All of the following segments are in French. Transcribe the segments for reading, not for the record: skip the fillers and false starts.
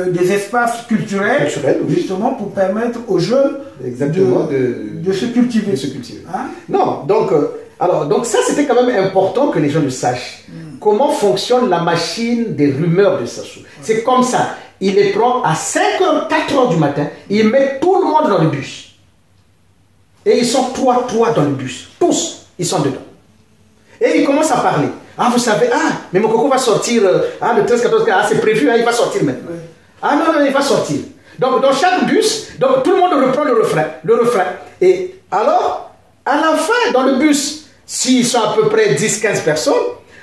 des espaces culturels oui. Justement pour permettre aux jeunes de se cultiver. Hein? Non, donc ça c'était quand même important que les gens le sachent. Comment fonctionne la machine des rumeurs de Sassou. C'est comme ça. Il les prend à 5h, 4h du matin, il met tout le monde dans le bus. Et ils sont trois dans le bus. Tous, ils sont dedans. Et ils commencent à parler. Ah, vous savez, mais mon coco va sortir, le 13, 14, c'est prévu, il va sortir maintenant. Ah non, il va sortir. Donc, dans chaque bus, donc, tout le monde reprend le refrain. Et alors, à la fin, dans le bus, s'ils sont à peu près 10-15 personnes,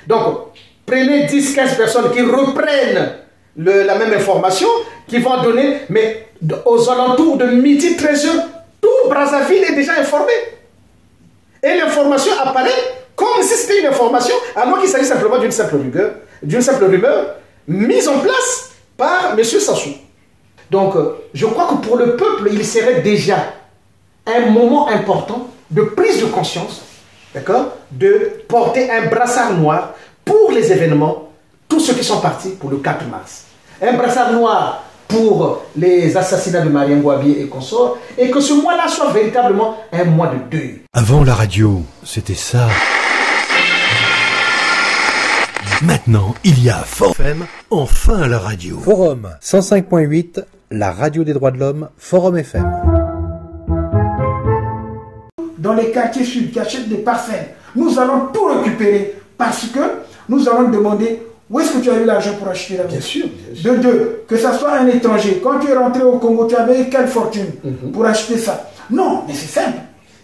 donc, prenez 10-15 personnes qui reprennent la même information, qui vont donner, mais aux alentours de midi, 13h, tout Brazzaville est déjà informé. Et l'information apparaît comme si c'était une information, alors qu'il s'agit simplement d'une simple rumeur mise en place par M. Sassou. Donc, je crois que pour le peuple, il serait déjà un moment important de prise de conscience, d'accord, de porter un brassard noir pour les événements, tous ceux qui sont partis pour le 4 mars. Un brassard noir pour les assassinats de Marien Ngouabi et consorts, et que ce mois-là soit véritablement un mois de deuil. Avant la radio, c'était ça. Maintenant, il y a Forum FM, enfin la radio. Forum 105.8, la radio des droits de l'homme, Forum FM. Dans les quartiers sud qui achètent des parcelles, nous allons tout récupérer parce que nous allons demander où est-ce que tu as eu l'argent pour acheter la maison. Bien sûr. De deux, que ça soit un étranger. Quand tu es rentré au Congo, tu avais quelle fortune pour acheter ça? Non, mais c'est simple.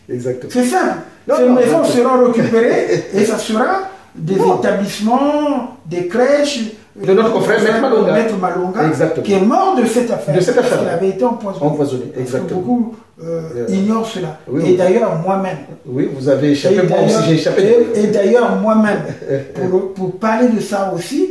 Exactement. C'est simple. Ces maisons seront récupérées et ça sera des établissements, des crèches. De notre confrère Maître Malonga, qui est mort de cette affaire. Parce qu'il avait été empoisonné. Exactement. Beaucoup ignorent cela. Oui, et d'ailleurs, moi-même. Oui, vous avez échappé, moi aussi j'ai échappé. Et d'ailleurs, moi-même, pour parler de ça aussi,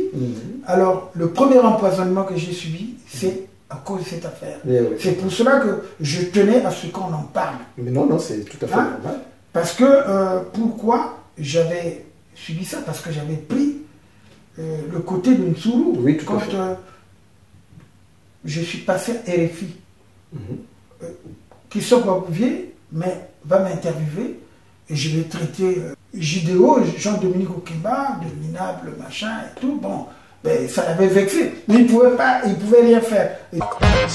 alors, le premier empoisonnement que j'ai subi, c'est à cause de cette affaire. Oui. C'est pour cela que je tenais à ce qu'on en parle. Mais non, c'est tout à fait normal. Parce que, pourquoi j'avais subi ça? Parce que j'avais pris le côté de Nsuru, oui, quand je suis passé à RFI, qui sont Bouvier, mais va m'interviewer et je vais traiter Jidéo, Jean-Dominique Okemba, de minable, machin et tout. Bon, ben, ça l'avait vexé. Mais il pouvait rien faire.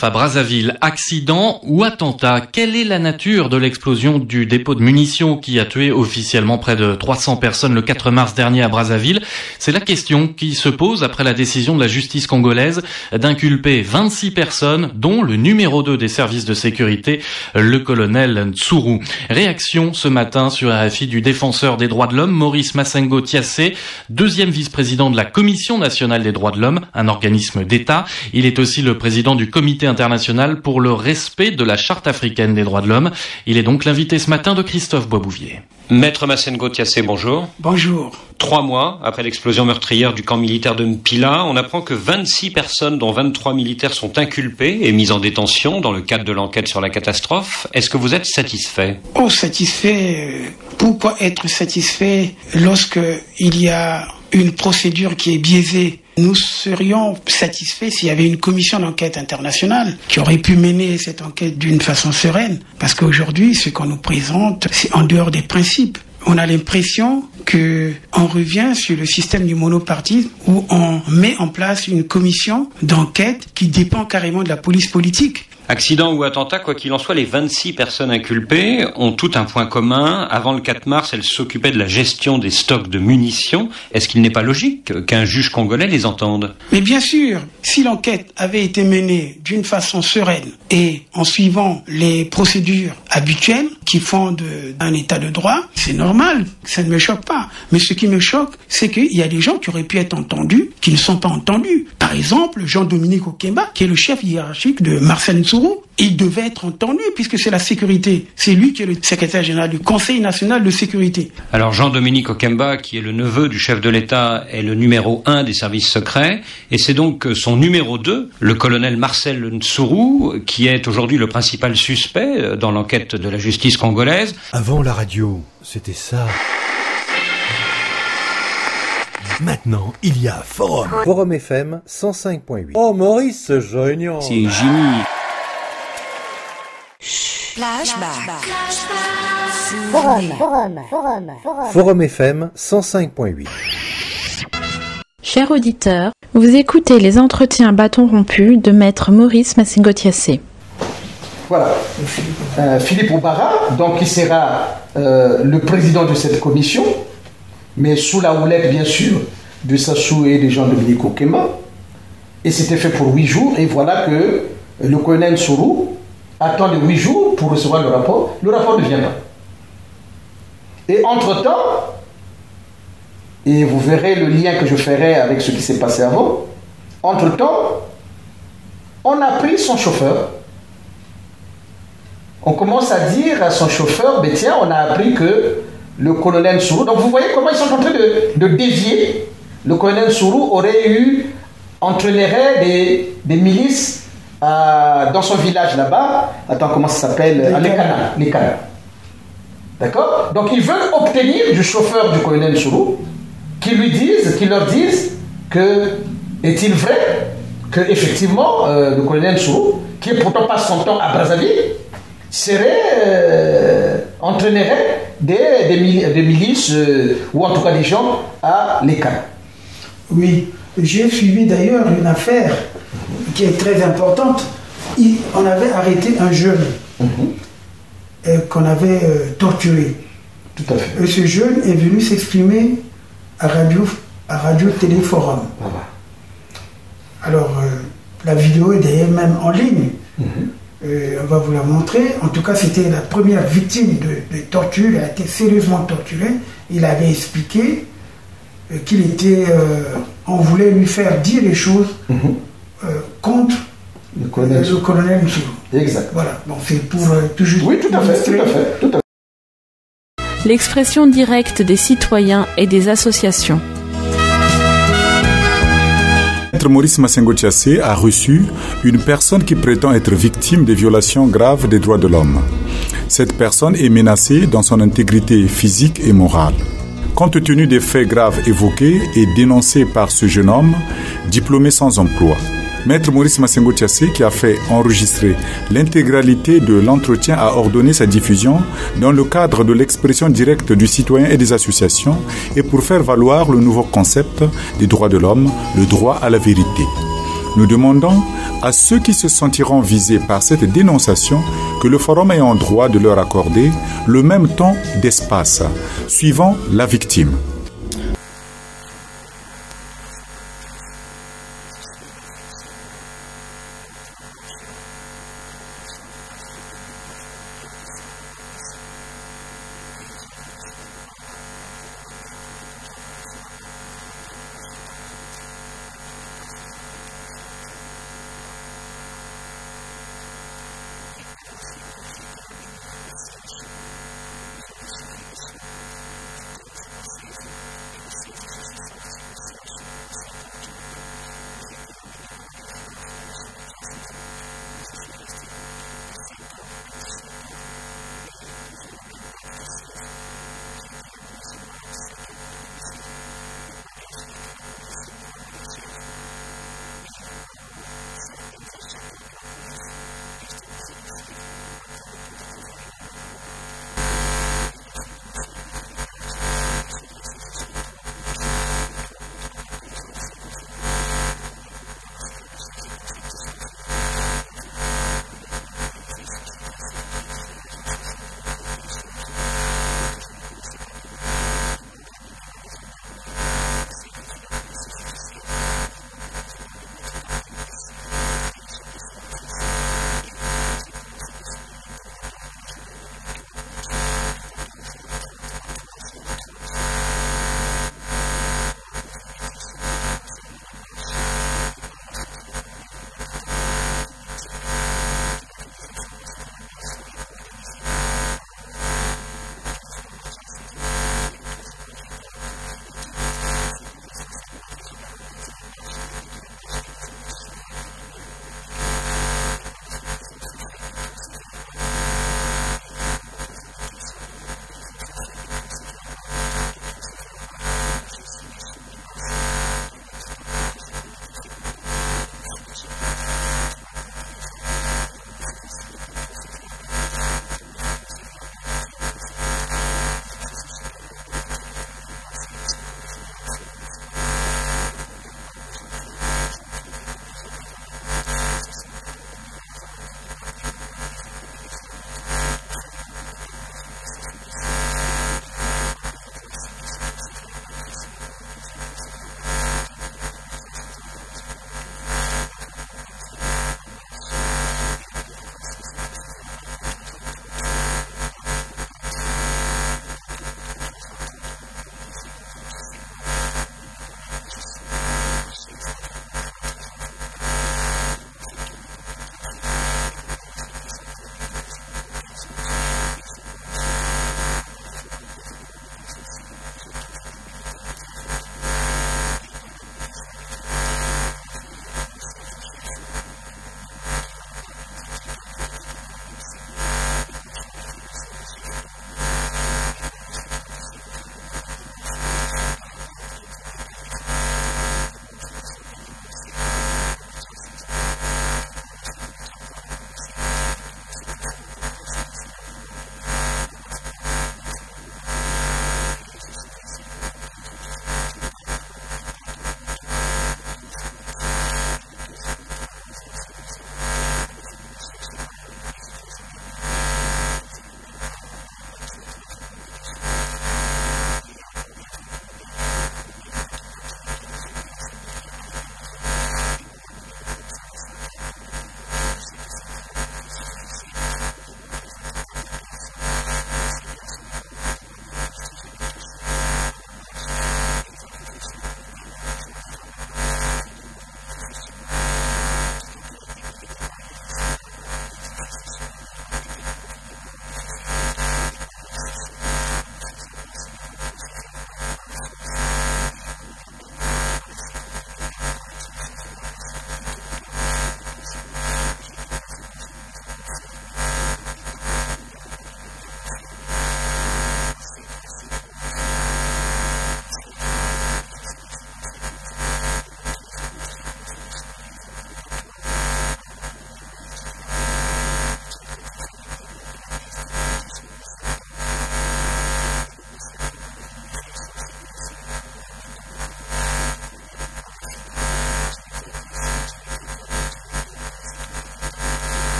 À Brazzaville, accident ou attentat? Quelle est la nature de l'explosion du dépôt de munitions qui a tué officiellement près de 300 personnes le 4 mars dernier à Brazzaville? C'est la question qui se pose après la décision de la justice congolaise d'inculper 26 personnes, dont le numéro 2 des services de sécurité, le colonel Nsuru. Réaction ce matin sur RFI du défenseur des droits de l'homme, Maurice Massengo Thiassé, deuxième vice-président de la Commission nationale des droits de l'homme, un organisme d'État. Il est aussi le président du Comité international pour le respect de la Charte africaine des droits de l'homme. Il est donc l'invité ce matin de Christophe Boisbouvier. Maître Massengo Thiassé, bonjour. Bonjour. 3 mois après l'explosion meurtrière du camp militaire de Mpila, on apprend que 26 personnes, dont 23 militaires, sont inculpées et mises en détention dans le cadre de l'enquête sur la catastrophe. Est-ce que vous êtes satisfait? Oh, satisfait. Pourquoi être satisfait lorsque il y a une procédure qui est biaisée? Nous serions satisfaits s'il y avait une commission d'enquête internationale qui aurait pu mener cette enquête d'une façon sereine. Parce qu'aujourd'hui, ce qu'on nous présente, c'est en dehors des principes. On a l'impression qu'on revient sur le système du monopartisme où on met en place une commission d'enquête qui dépend carrément de la police politique. Accident ou attentat, quoi qu'il en soit, les 26 personnes inculpées ont tout un point commun. Avant le 4 mars, elles s'occupaient de la gestion des stocks de munitions. Est-ce qu'il n'est pas logique qu'un juge congolais les entende? Mais bien sûr, si l'enquête avait été menée d'une façon sereine et en suivant les procédures habituelles qui font un état de droit, c'est normal, ça ne me choque pas. Mais ce qui me choque, c'est qu'il y a des gens qui auraient pu être entendus, qui ne sont pas entendus. Par exemple, Jean-Dominique Okemba, qui est le chef hiérarchique de Marcel Nsuru, il devait être entendu puisque c'est la sécurité. C'est lui qui est le secrétaire général du Conseil national de sécurité. Alors Jean-Dominique Okemba, qui est le neveu du chef de l'État, est le numéro 1 des services secrets. Et c'est donc son numéro 2, le colonel Marcel Nsuru, qui est aujourd'hui le principal suspect dans l'enquête de la justice congolaise. Avant la radio, c'était ça. Maintenant, il y a Forum. Forum FM 105.8. Oh Maurice, c'est génial. C'est génie. Forum FM 105.8. Chers auditeurs, vous écoutez les entretiens bâton rompu de maître Maurice Massengo-Thiassé. Voilà. Philippe Oubara, donc qui sera le président de cette commission, mais sous la houlette bien sûr de Sassou et de Jean-Dominique Okemba. Et c'était fait pour 8 jours, et voilà que le colonel Sourou attend les 8 jours pour recevoir le rapport. Le rapport ne vient pas. Et entre-temps, et vous verrez le lien que je ferai avec ce qui s'est passé avant, entre-temps, on a pris son chauffeur. On commence à dire à son chauffeur, mais tiens, on a appris que le colonel Sourou, donc vous voyez comment ils sont en train de dévier. Le colonel Sourou entraînerait des milices dans son village là-bas. Attends, comment ça s'appelle? Les Canards. D'accord? Donc ils veulent obtenir du chauffeur du colonel Sourou qui leur disent que, est-il vrai que effectivement le colonel Sourou, qui est pourtant pas son temps à Brazzaville, entraînerait des milices ou en tout cas des gens à l'Écart. Oui, j'ai suivi d'ailleurs une affaire qui est très importante. On avait arrêté un jeune qu'on avait torturé. Tout à fait. Et ce jeune est venu s'exprimer à Radio Télé Forum. Voilà. Alors, la vidéo est d'ailleurs même en ligne. On va vous la montrer. En tout cas, c'était la première victime de torture. Il a été sérieusement torturé. Il avait expliqué qu'il était... on voulait lui faire dire les choses contre le colonel Nsourou. Exact. Voilà. Bon, c'est pour toujours... Oui, tout à fait. L'expression directe des citoyens et des associations. Maître Maurice Massengo-Thiassé a reçu une personne qui prétend être victime des violations graves des droits de l'homme. Cette personne est menacée dans son intégrité physique et morale. Compte tenu des faits graves évoqués et dénoncés par ce jeune homme, diplômé sans emploi, Maître Maurice Massengo-Thiassé, qui a fait enregistrer l'intégralité de l'entretien, a ordonné sa diffusion dans le cadre de l'expression directe du citoyen et des associations et pour faire valoir le nouveau concept des droits de l'homme, le droit à la vérité. Nous demandons à ceux qui se sentiront visés par cette dénonciation que le forum ait en droit de leur accorder le même temps d'espace, suivant la victime.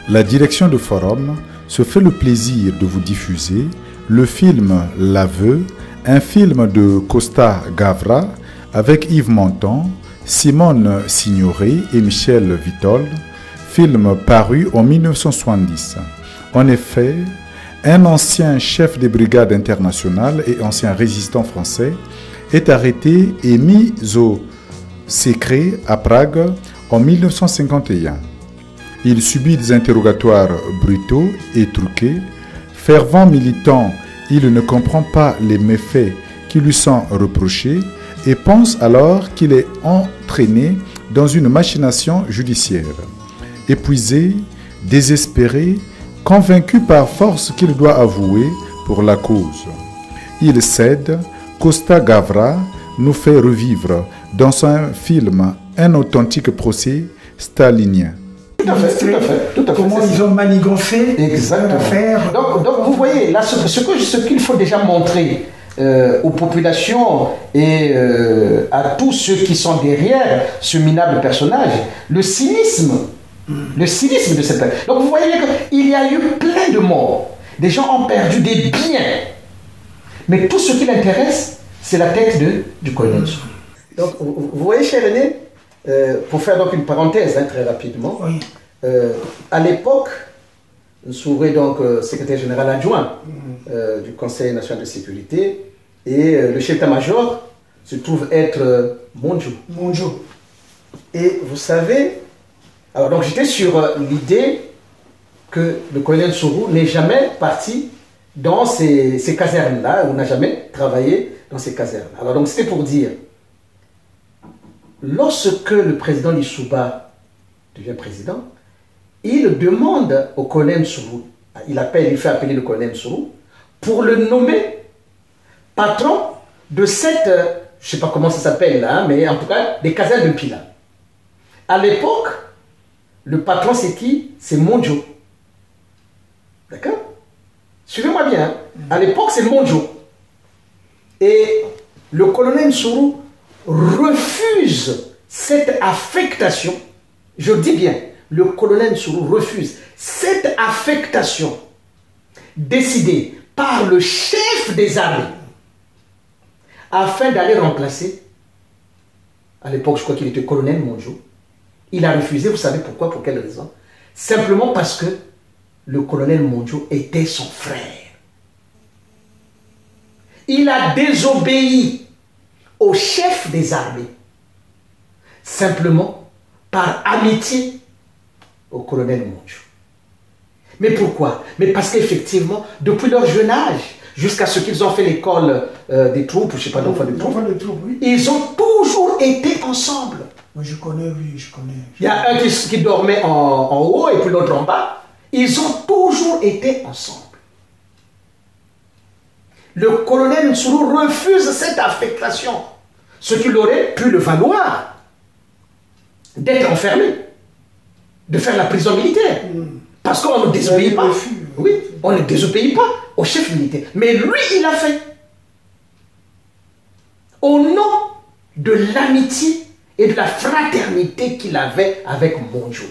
la direction de Forum se fait le plaisir de vous diffuser le film L'Aveu, un film de Costa Gavra avec Yves Montand, Simone Signoret et Michel Vitol, film paru en 1970. En effet, un ancien chef des brigades internationales et ancien résistant français est arrêté et mis au secret à Prague en 1951. Il subit des interrogatoires brutaux et truqués. Fervent militant, il ne comprend pas les méfaits qui lui sont reprochés et pense alors qu'il est entraîné dans une machination judiciaire. Épuisé, désespéré, convaincu par force qu'il doit avouer pour la cause. Il cède. Costa Gavra nous fait revivre dans son film un authentique procès stalinien. Tout à fait. Comment ils ont manigancé l'affaire. Donc vous voyez, là, ce qu'il faut déjà montrer aux populations et à tous ceux qui sont derrière ce minable personnage, le cynisme de cette personne. Donc vous voyez qu'il y a eu plein de morts. Des gens ont perdu des biens. Mais tout ce qui l'intéresse, c'est la tête du colonel. Donc vous voyez, cher René, pour faire donc une parenthèse très rapidement, Oui. À l'époque, Nsouvré, donc secrétaire général adjoint du Conseil national de sécurité, et le chef d'état-major se trouve être Monjo. Et vous savez, alors donc j'étais sur l'idée que le colonel Sourou n'est jamais parti dans ces casernes-là, ou n'a jamais travaillé dans ces casernes. Alors donc c'était pour dire, lorsque le président Lissouba devient président, il demande au colonel Sourou, il fait appeler le colonel Sourou, pour le nommer patron de cette, je ne sais pas comment ça s'appelle là, mais en tout cas, des casernes de Pila. À l'époque, le patron c'est qui? C'est Monjo. D'accord? Suivez-moi bien. Hein? À l'époque, c'est Monjo. Et le colonel Sourou refuse cette affectation. Je dis bien, le colonel Sourou refuse cette affectation décidée par le chef des armées afin d'aller remplacer, à l'époque je crois qu'il était colonel Monjo. Il a refusé, vous savez pourquoi, pour quelle raison? Simplement parce que le colonel Monjo était son frère. Il a désobéi au chef des armées, simplement par amitié au colonel Monjo. Mais pourquoi? Mais parce qu'effectivement, depuis leur jeune âge, jusqu'à ce qu'ils ont fait l'école des troupes, je ne sais pas, d'enfants de troupes, Oui. ils ont toujours été ensemble. Moi, je connais. Il y a un qui dormait en haut et puis l'autre en bas. Ils ont toujours été ensemble. Le colonel Nsourou refuse cette affectation, ce qui aurait pu le valoir d'être enfermé, de faire la prison militaire. Parce qu'on ne désobéit pas. Oui, on ne désobéit pas au chef militaire. Mais lui, il l'a fait. Au nom de l'amitié et de la fraternité qu'il avait avec Monjo.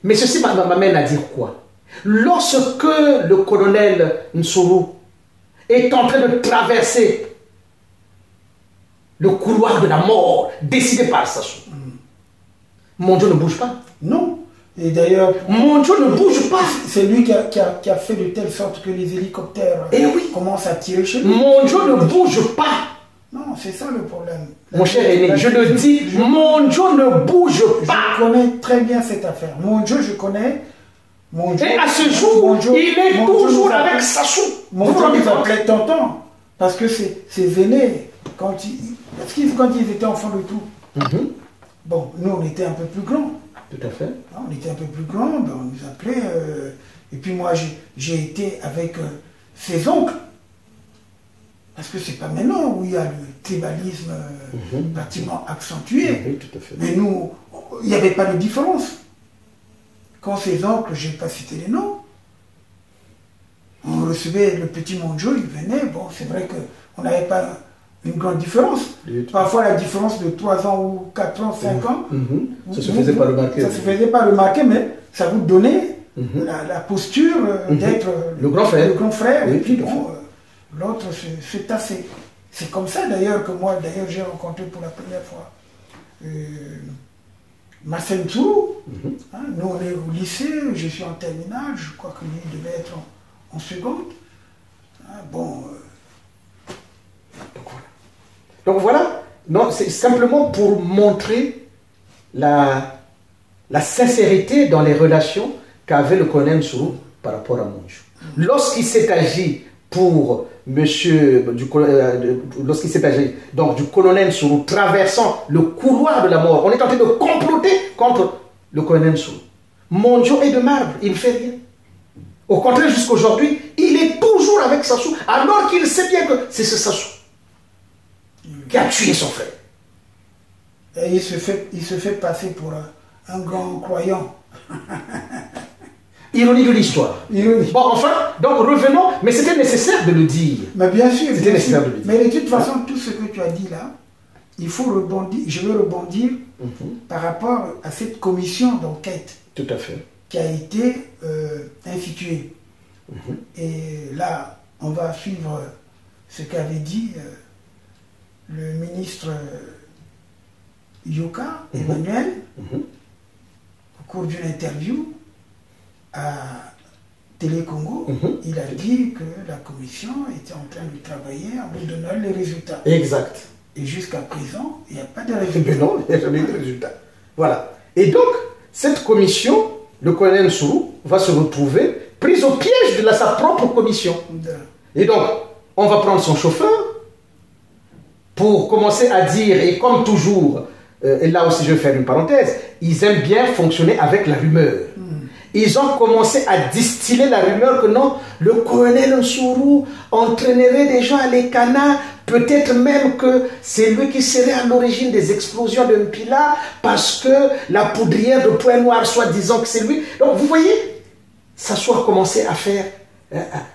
Mais ceci m'amène à dire quoi? Lorsque le colonel Nsuru est en train de traverser le couloir de la mort décidé par Sassou, mon Dieu ne bouge pas. Non. Et d'ailleurs, mon Dieu ne bouge pas. C'est lui qui a fait de telle sorte que les hélicoptères commencent à tirer chez lui. Mon Dieu ne bouge pas. Non, c'est ça le problème. Mon cher aîné, je le dis, mon Dieu ne bouge pas. Je connais très bien cette affaire. Mon Dieu, je connais. Mon Dieu, et à ce jour, il est toujours avec Sassou. Mon Dieu nous appelait tonton. Parce que ses aînés, quand ils étaient enfants de tout, bon, nous on était un peu plus grands. Tout à fait. On était un peu plus grands, ben, on nous appelait. Et puis moi, j'ai été avec ses oncles. Parce que c'est pas maintenant où il y a le tribalisme pratiquement accentué. Oui, tout à fait. Mais nous, il n'y avait pas de différence. Quand ses oncles, je n'ai pas cité les noms, on recevait le petit Monjo, il venait, bon, c'est vrai qu'on n'avait pas une grande différence. Parfois la différence de 3 ans ou 4 ans, 5 ans, ça ne se faisait pas remarquer. Ça ne se faisait pas remarquer, mais ça vous donnait la posture d'être le grand frère. Le grand frère. Oui, et puis bon, l'autre c'est tassé. C'est comme ça d'ailleurs que moi, j'ai rencontré pour la première fois Marcel Ntourou. Nous on est au lycée, je suis en terminale, je crois que lui devait être en seconde. Donc voilà, non, c'est simplement pour montrer la sincérité dans les relations qu'avait le colonel Ntourou par rapport à Monjo. Lorsqu'il s'est agi pour lorsqu'il s'est agi donc du colonel Ntourou traversant le couloir de la mort, on est en train de comploter contre le colonel Ntourou. Monjo est de marbre, il ne fait rien. Au contraire, jusqu'aujourd'hui, il est toujours avec Sassou, alors qu'il sait bien que c'est ce Sassou qui a tué son frère. Et il se fait passer pour un grand croyant. Ironie de l'histoire. Bon, enfin, donc revenons, mais c'était nécessaire de le dire. Mais bien sûr, c'était nécessaire de le dire. Mais de toute façon, tout ce que tu as dit là, il faut rebondir, je veux rebondir par rapport à cette commission d'enquête. Tout à fait. Qui a été instituée. Et là, on va suivre ce qu'avait dit le ministre Yoka, Emmanuel, au cours d'une interview à Télé Congo. Il a dit que la commission était en train de travailler en nous donnant les résultats. Exact. Et jusqu'à présent, il n'y a pas de résultats. Mais non, il n'y a jamais eu de résultats. Voilà. Et donc, cette commission, le colonel Ntourou va se retrouver prise au piège de sa propre commission. Et donc, on va prendre son chauffeur pour commencer à dire, et comme toujours, et là aussi je vais faire une parenthèse, ils aiment bien fonctionner avec la rumeur. Ils ont commencé à distiller la rumeur que non, le colonel Ntourou entraînerait des gens à l'Ekana, peut-être même que c'est lui qui serait à l'origine des explosions de Mpila, parce que la poudrière de Pointe-Noire, soi-disant que c'est lui. Donc vous voyez, Sassou a commencé à faire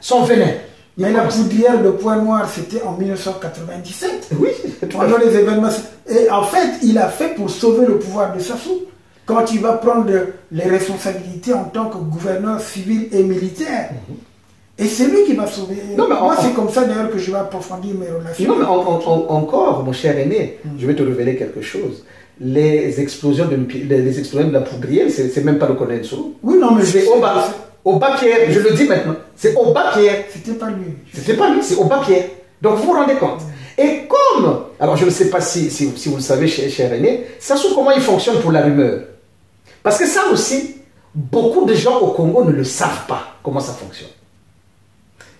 son venin. Mais la poudrière de Pointe-Noire, c'était en 1997. Oui, pendant les événements. Et en fait, il a fait pour sauver le pouvoir de Sassou. Quand il va prendre les responsabilités en tant que gouverneur civil et militaire. Et c'est lui qui va sauver. Non, mais moi, c'est comme ça d'ailleurs que je vais approfondir mes relations. Non, mais encore, mon cher aîné, je vais te révéler quelque chose. Les explosions de la poudrière, c'est même pas le colonel Ntourou. Oui, non, mais c'est Aubin-Pierre, je le dis maintenant. C'est Aubin-Pierre. C'était pas lui. C'était pas lui, c'est Aubin-Pierre. Donc vous vous rendez compte. Et comme, alors je ne sais pas si vous le savez, cher aîné, Sassou, comment il fonctionne pour la rumeur. Parce que ça aussi, beaucoup de gens au Congo ne le savent pas, comment ça fonctionne.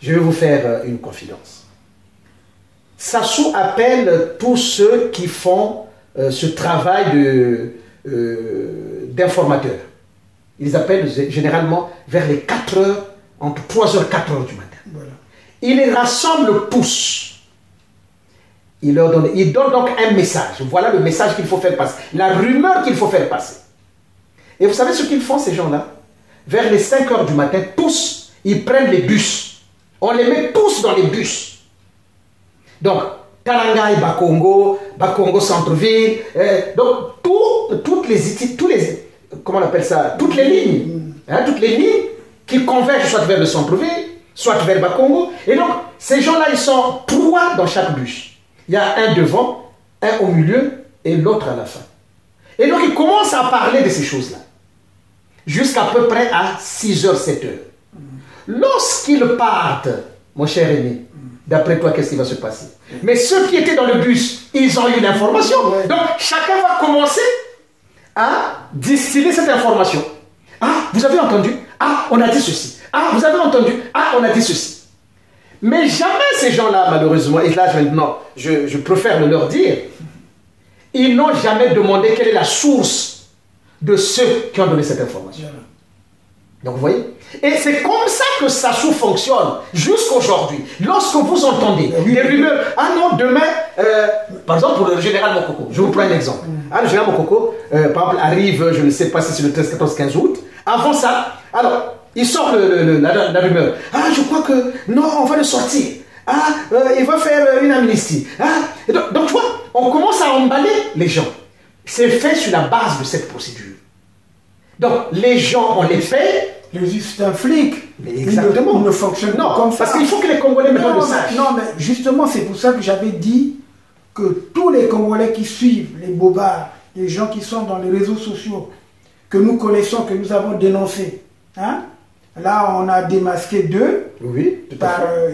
Je vais vous faire une confidence. Sassou appelle tous ceux qui font ce travail d'informateurs. Ils appellent généralement vers les 4 heures, entre 3h et 4h du matin. Voilà. Il les rassemble tous. Il donne donc un message. Voilà le message qu'il faut faire passer. La rumeur qu'il faut faire passer. Et vous savez ce qu'ils font, ces gens-là? Vers les 5 heures du matin, tous, ils prennent les bus. On les met tous dans les bus. Donc, Taranga et Bakongo Centre-Ville, donc toutes les comment on appelle ça, toutes les lignes qui convergent soit vers le centre-ville, soit vers Bakongo. Et donc, ces gens-là, ils sont 3 dans chaque bus. Il y a un devant, un au milieu et l'autre à la fin. Et donc, ils commencent à parler de ces choses-là. Jusqu'à peu près à 6h, 7h. Lorsqu'ils partent, mon cher Rémi, d'après toi, qu'est-ce qui va se passer? Mais ceux qui étaient dans le bus, ils ont eu l'information. Donc, chacun va commencer à distiller cette information. Ah, vous avez entendu? Ah, on a dit ceci. Ah, vous avez entendu? Ah, on a dit ceci. Mais jamais ces gens-là, malheureusement, et là maintenant, je préfère le leur dire, ils n'ont jamais demandé quelle est la source de ceux qui ont donné cette information. Donc, vous voyez? Et c'est comme ça que Sassou fonctionne jusqu'aujourd'hui. Lorsque vous entendez des rumeurs, ah non, demain, par exemple pour le général Mokoko, je vous prends un exemple. Ah, le général Mokoko, par exemple, arrive, je ne sais pas si c'est le 13, 14, 15 août. Avant ça, alors, il sort la rumeur. Ah, je crois que, non, on va le sortir. Ah, il va faire une amnistie. Ah, donc, tu vois, on commence à emballer les gens. C'est fait sur la base de cette procédure. Donc, les gens, on les fait. C'est un flic. Mais exactement. Il ne fonctionne pas comme ça. Parce qu'il faut que les Congolais me le sachent. Non, mais justement, c'est pour ça que j'avais dit que tous les Congolais qui suivent, les bobards, les gens qui sont dans les réseaux sociaux, que nous connaissons, que nous avons dénoncés, hein? Là, on a démasqué 2. Oui.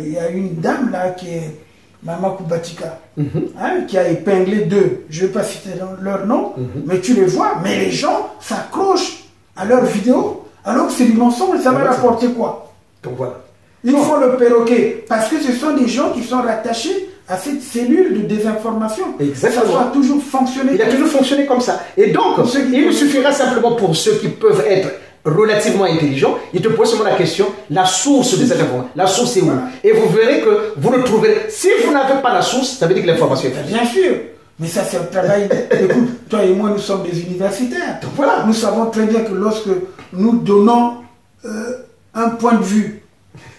Il y a une dame là qui est Mama Kubatika, hein, qui a épinglé 2. Je ne vais pas citer leur nom, mais tu les vois. Mais les gens s'accrochent à leurs vidéos, alors que c'est du mensonge. Ça va rapporter quoi? Donc voilà. Il faut le perroquer, parce que ce sont des gens qui sont rattachés à cette cellule de désinformation. Exactement. Ça doit toujours fonctionner. Il a toujours fonctionné comme ça. Et donc, il me suffira simplement pour ceux qui peuvent être relativement intelligents, ils te posent seulement la question, la source de cette information. La source est où? Et vous verrez que vous le trouverez. Si vous n'avez pas la source, ça veut dire que l'information est faite. Bien sûr. Mais ça, c'est un travail. Écoute, toi et moi, nous sommes des universitaires. Donc voilà. Nous savons très bien que lorsque nous donnons un point de vue,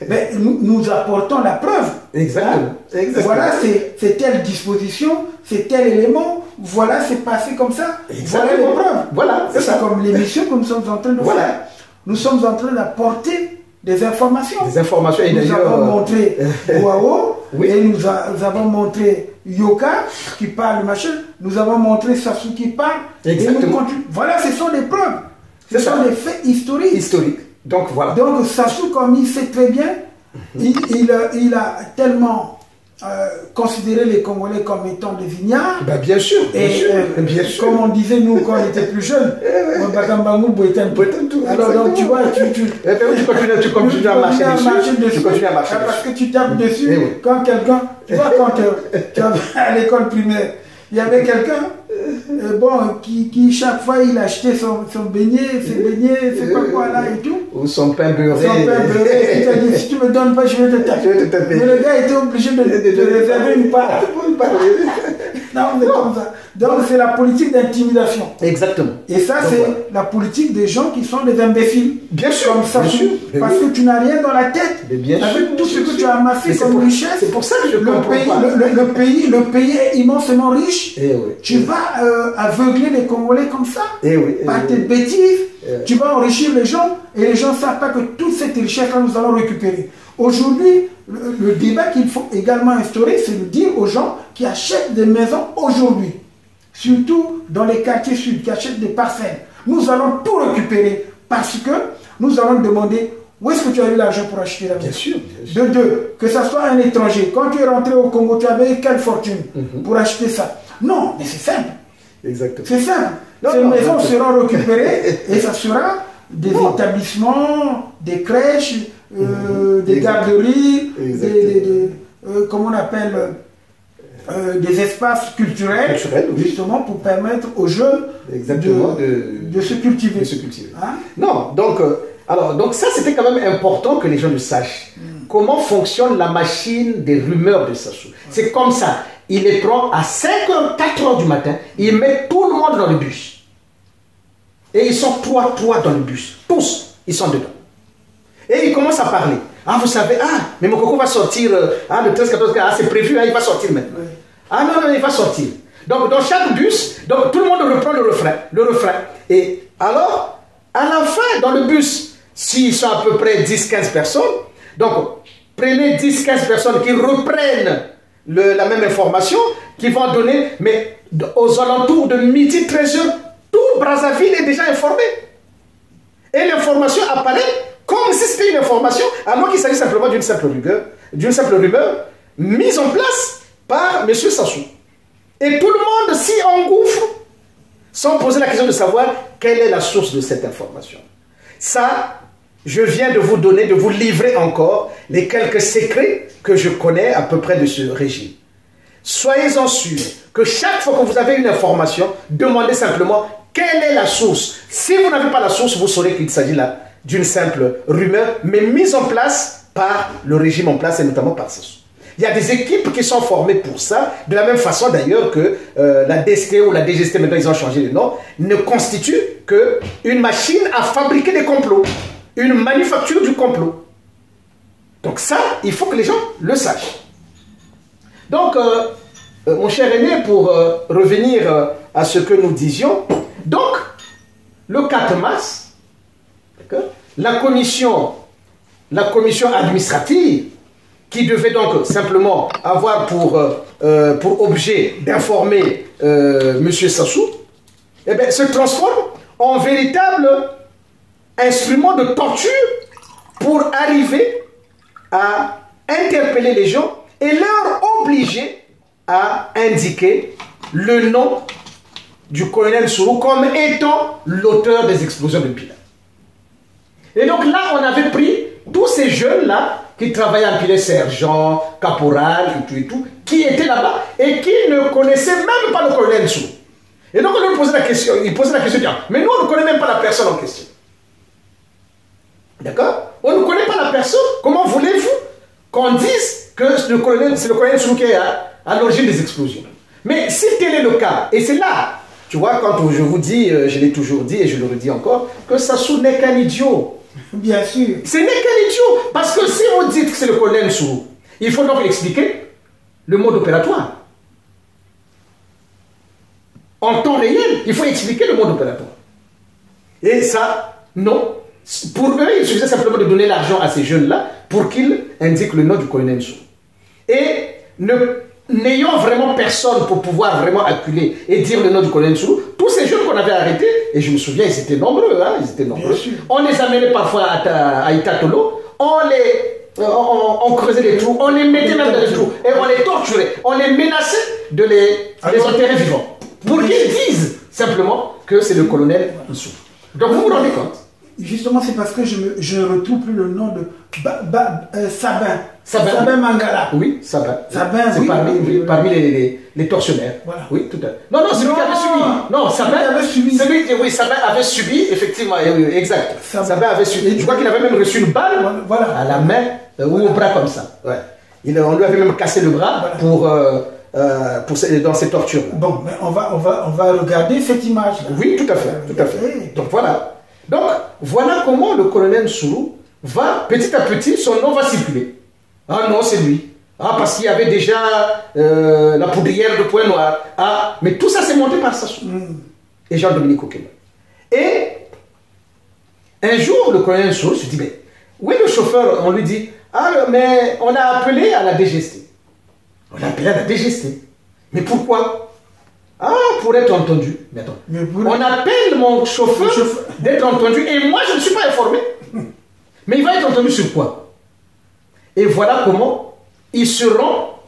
ben, nous apportons la preuve. Exactement. Hein? Exactement. Voilà, c'est telle disposition, c'est tel élément, voilà, c'est passé comme ça. Exactement. Voilà les preuves. Voilà, c'est comme l'émission que nous sommes en train de faire. Nous sommes en train d'apporter des informations. Des informations. Et nous avons montré Wao, oui. Et nous avons montré Yoka qui parle, machin. Nous avons montré Sassou qui parle. Exactement. Et nous continuons. Voilà, ce sont des preuves. Ce sont des faits historiques. Historiques. Donc voilà. Donc Sassou, comme il sait très bien, il a tellement considéré les Congolais comme étant des vignerds. Ben bien sûr, bien et sûr. Comme on disait nous quand on était plus jeunes, alors donc tu vois, tu continues à marcher dessus. Tu continues à marcher dessus. Parce que tu tapes dessus quand quelqu'un, tu vois, quand tu vas à l'école primaire, il y avait quelqu'un qui chaque fois il achetait son beignet, ses beignets, c'est pas quoi là et tout. Ou son pain beurré. Son pain beurré. Il t'a dit, si tu me donnes pas, je vais te taper. Mais le gars était obligé de réserver une part. Non, mais comme ça. Donc c'est la politique d'intimidation. Exactement. Et ça, c'est la politique des gens qui sont des imbéciles. Bien sûr. Comme ça, bien sûr. Parce que tu n'as rien dans la tête. Mais bien avec sûr, tout ce que tu as amassé comme richesse. C'est pour ça que je comprends pas. Le pays est immensément riche. Oui. Tu vas aveugler les Congolais comme ça. Par tes bêtises. Tu vas enrichir les gens et les gens ne savent pas que toute cette richesse-là, nous allons récupérer. Aujourd'hui, le débat qu'il faut également instaurer, c'est de dire aux gens qui achètent des maisons aujourd'hui, surtout dans les quartiers sud, qui achètent des parcelles, nous allons tout récupérer parce que nous allons demander où est-ce que tu as eu l'argent pour acheter la maison. Bien sûr. De deux, que ce soit un étranger. Quand tu es rentré au Congo, tu avais quelle fortune pour acheter ça? Non, mais c'est simple. Exactement. C'est simple. Ces maisons seront récupérées et ça sera des établissements, des crèches, des garderies, comment on appelle, des espaces culturels, oui. Justement pour permettre aux jeunes de se cultiver. Hein? Non, donc ça c'était quand même important que les gens le sachent. Comment fonctionne la machine des rumeurs de Sassou. C'est comme ça. Il les prend à 5h, 4h du matin, il met tout le monde dans le bus. Et ils sont trois dans le bus. Tous, ils sont dedans. Et ils commencent à parler. Ah, vous savez, mais mon coco va sortir, le 13, 14, c'est prévu, il va sortir maintenant. Oui. Ah non, il va sortir. Donc, dans chaque bus, donc, tout le monde reprend le refrain. Et alors, à la fin, dans le bus, s'ils sont à peu près 10-15 personnes, donc, prenez 10-15 personnes qui reprennent la même information, qui vont donner, mais aux alentours de midi, 13h, tout Brazzaville est déjà informé. Et l'information apparaît comme si c'était une information, à moins qu'il s'agisse simplement d'une simple rumeur, mise en place par M. Sassou. Et tout le monde s'y engouffre sans poser la question de savoir quelle est la source de cette information. Ça, je viens de vous livrer encore les quelques secrets que je connais à peu près de ce régime. Soyez-en sûrs que chaque fois que vous avez une information, demandez simplement quelle est la source. Si vous n'avez pas la source, vous saurez qu'il s'agit là d'une simple rumeur, mais mise en place par le régime en place et notamment par Sassou. Il y a des équipes qui sont formées pour ça, de la même façon d'ailleurs que la DST ou la DGST, maintenant ils ont changé le nom, ne constitue qu'une machine à fabriquer des complots, une manufacture du complot. Donc ça, il faut que les gens le sachent. Donc, mon cher aîné, pour revenir à ce que nous disions, donc, le 4 mars, la commission administrative, qui devait donc simplement avoir pour objet d'informer M. Sassou, eh bien, se transforme en véritable instrument de torture pour arriver à interpeller les gens et leur obliger à indiquer le nom du colonel Sourou comme étant l'auteur des explosions de Mpila. Et donc là, on avait pris tous ces jeunes-là qui travaillaient à Mpila, sergent, caporal, et tout, qui étaient là-bas et qui ne connaissaient même pas le colonel Sourou. Et donc on leur posait la question, ils posaient la question, mais nous on ne connaît même pas la personne en question. D'accord? On ne connaît pas la personne, comment voulez-vous qu'on dise que c'est le colonel Sourou qui est à l'origine des explosions? Mais si tel est le cas, et c'est là, tu vois, quand je vous dis, je l'ai toujours dit et je le redis encore, que Sassou n'est qu'un idiot. Bien sûr. Ce n'est qu'un idiot. Parce que si vous dites que c'est le colonel Sourou, il faut donc expliquer le mode opératoire. En temps réel, il faut expliquer le mode opératoire. Et ça, non. Pour eux, il suffisait simplement de donner l'argent à ces jeunes-là pour qu'ils indiquent le nom du colonel Sourou. Et n'ayant vraiment personne pour pouvoir vraiment acculer et dire le nom du colonel Sourou, tous ces jeunes qu'on avait arrêtés, et je me souviens, ils étaient nombreux, on les amenait parfois à Itatolo, on creusait des trous, on les mettait même dans les trous, et on les torturait, on les menaçait de les enterrer vivants, pour qu'ils disent simplement que c'est le colonel Sourou. Donc vous vous rendez compte? Justement, c'est parce que je ne retrouve plus le nom de Sabin Mangala. Oui, Sabin. Sabin, c'est oui, parmi les tortionnaires. Voilà. Oui, tout à fait. Non, c'est lui qui avait subi. Non, Sabin avait subi. Sabin avait subi, effectivement. Exact. Sabin avait subi. Je crois qu'il avait même reçu une balle à la main ou au bras comme ça. Ouais. On lui avait même cassé le bras dans ces tortures. Bon, mais on va regarder cette image-là. Oui, tout à fait. Donc voilà. Donc, voilà comment le colonel Sourou va, petit à petit, son nom va circuler. Ah non, c'est lui. Ah, parce qu'il y avait déjà la poudrière de Pointe-Noire. Ah, mais tout ça, c'est monté par Sassou. Et Jean-Dominique Okemba. Et un jour, le colonel Sourou se dit, mais où est le chauffeur? On lui dit, mais on a appelé à la DGST. On a appelé à la DGST. Mais pourquoi? Ah, pour être entendu. Mais attends, on appelle mon chauffeur d'être entendu et moi je ne suis pas informé. Mais il va être entendu sur quoi? Et voilà comment il se rend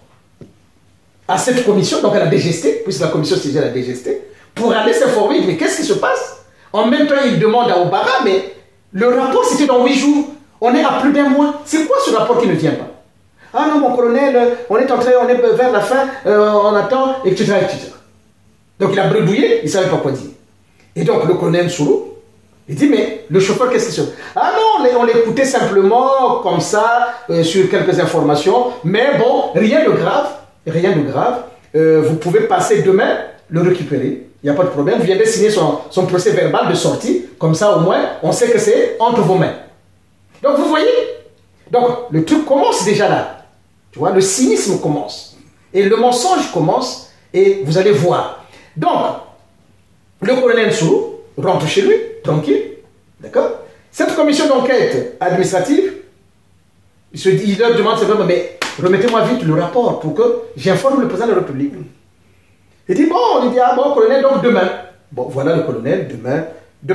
à cette commission, donc à la DGST, puisque la commission siège à la DGST, pour aller s'informer. Mais qu'est-ce qui se passe? En même temps, il demande à Obara, mais Le rapport, c'était dans 8 jours. On est à plus d'1 mois. C'est quoi ce rapport qui ne vient pas? Ah non, mon colonel, on est vers la fin, on attend, etc., etc. Donc il a bredouillé, il ne savait pas quoi dire. Et donc le colonel Sourou, il dit, mais le chauffeur, qu'est-ce qu'il se fait? Ah non, on l'écoutait simplement comme ça, sur quelques informations, mais bon, rien de grave. Vous pouvez passer demain, le récupérer, il n'y a pas de problème. Vous viendrez signer son procès verbal de sortie, comme ça au moins, on sait que c'est entre vos mains. Donc vous voyez, donc le truc commence déjà là. Tu vois, le cynisme commence. Et le mensonge commence, et vous allez voir. Donc, le colonel Sourou rentre chez lui, tranquille, d'accord? Cette commission d'enquête administrative, il leur demande simplement, mais remettez-moi vite le rapport pour que j'informe le président de la République. Il dit, bon, colonel, donc demain. Bon, voilà le colonel, demain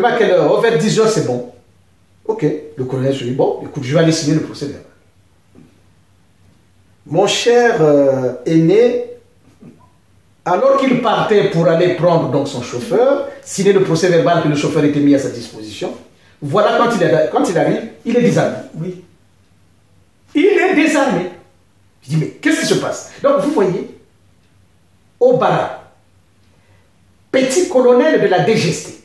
à quelle heure? Oh, vers 10h, c'est bon. Ok, le colonel se dit, bon, écoute, je vais aller signer le procès verbal. Mon cher aîné, alors qu'il partait pour aller prendre donc son chauffeur, signer le procès verbal que le chauffeur était mis à sa disposition, voilà quand il arrive, il est désarmé. Oui. Il est désarmé. Je dis, mais qu'est-ce qui se passe? Donc vous voyez, Obara, petit colonel de la DGST.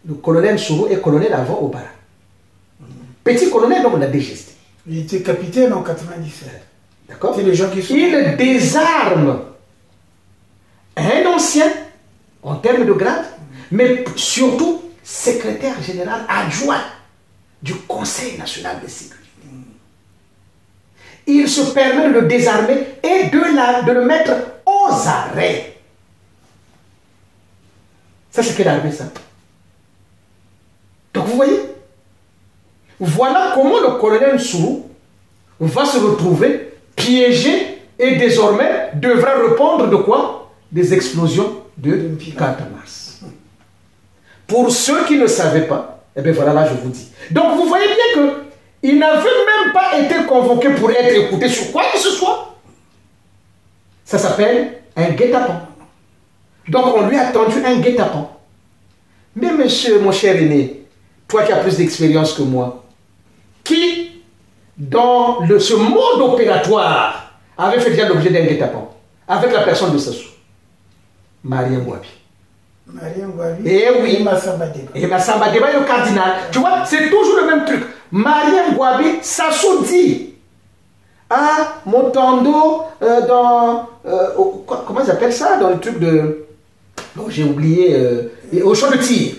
Le colonel Sourou est colonel avant Obara. Petit colonel donc de la DGST. Il était capitaine en 97. D'accord? C'est les gens qui sont... Il désarme un ancien, en termes de grade, mais surtout secrétaire général adjoint du Conseil national de sécurité. Il se permet de le désarmer et de le mettre aux arrêts. Ça, c'est quelle armée, ça? Donc, vous voyez? Voilà comment le colonel Sourou va se retrouver piégé et désormais devra répondre de quoi? Des explosions de 4 mars. Pour ceux qui ne savaient pas, eh bien voilà, là je vous dis. Donc vous voyez bien qu'il n'avait même pas été convoqué pour être écouté sur quoi que ce soit. Ça s'appelle un guet-apens. Donc on lui a tendu un guet-apens. Mais monsieur, mon cher aîné, toi qui as plus d'expérience que moi, qui, dans ce mode opératoire, avait fait déjà l'objet d'un guet-apens avec la personne de Sassou? Marien Ngouabi. Marien Ngouabi et oui. Et Massamba Deba. Et Massamba Deba est le cardinal. Tu vois, c'est toujours le même truc. Marien Ngouabi, Sassou dit, ah, Motondo, comment ils appellent ça, dans le truc de... Oh, j'ai oublié, au champ de tir.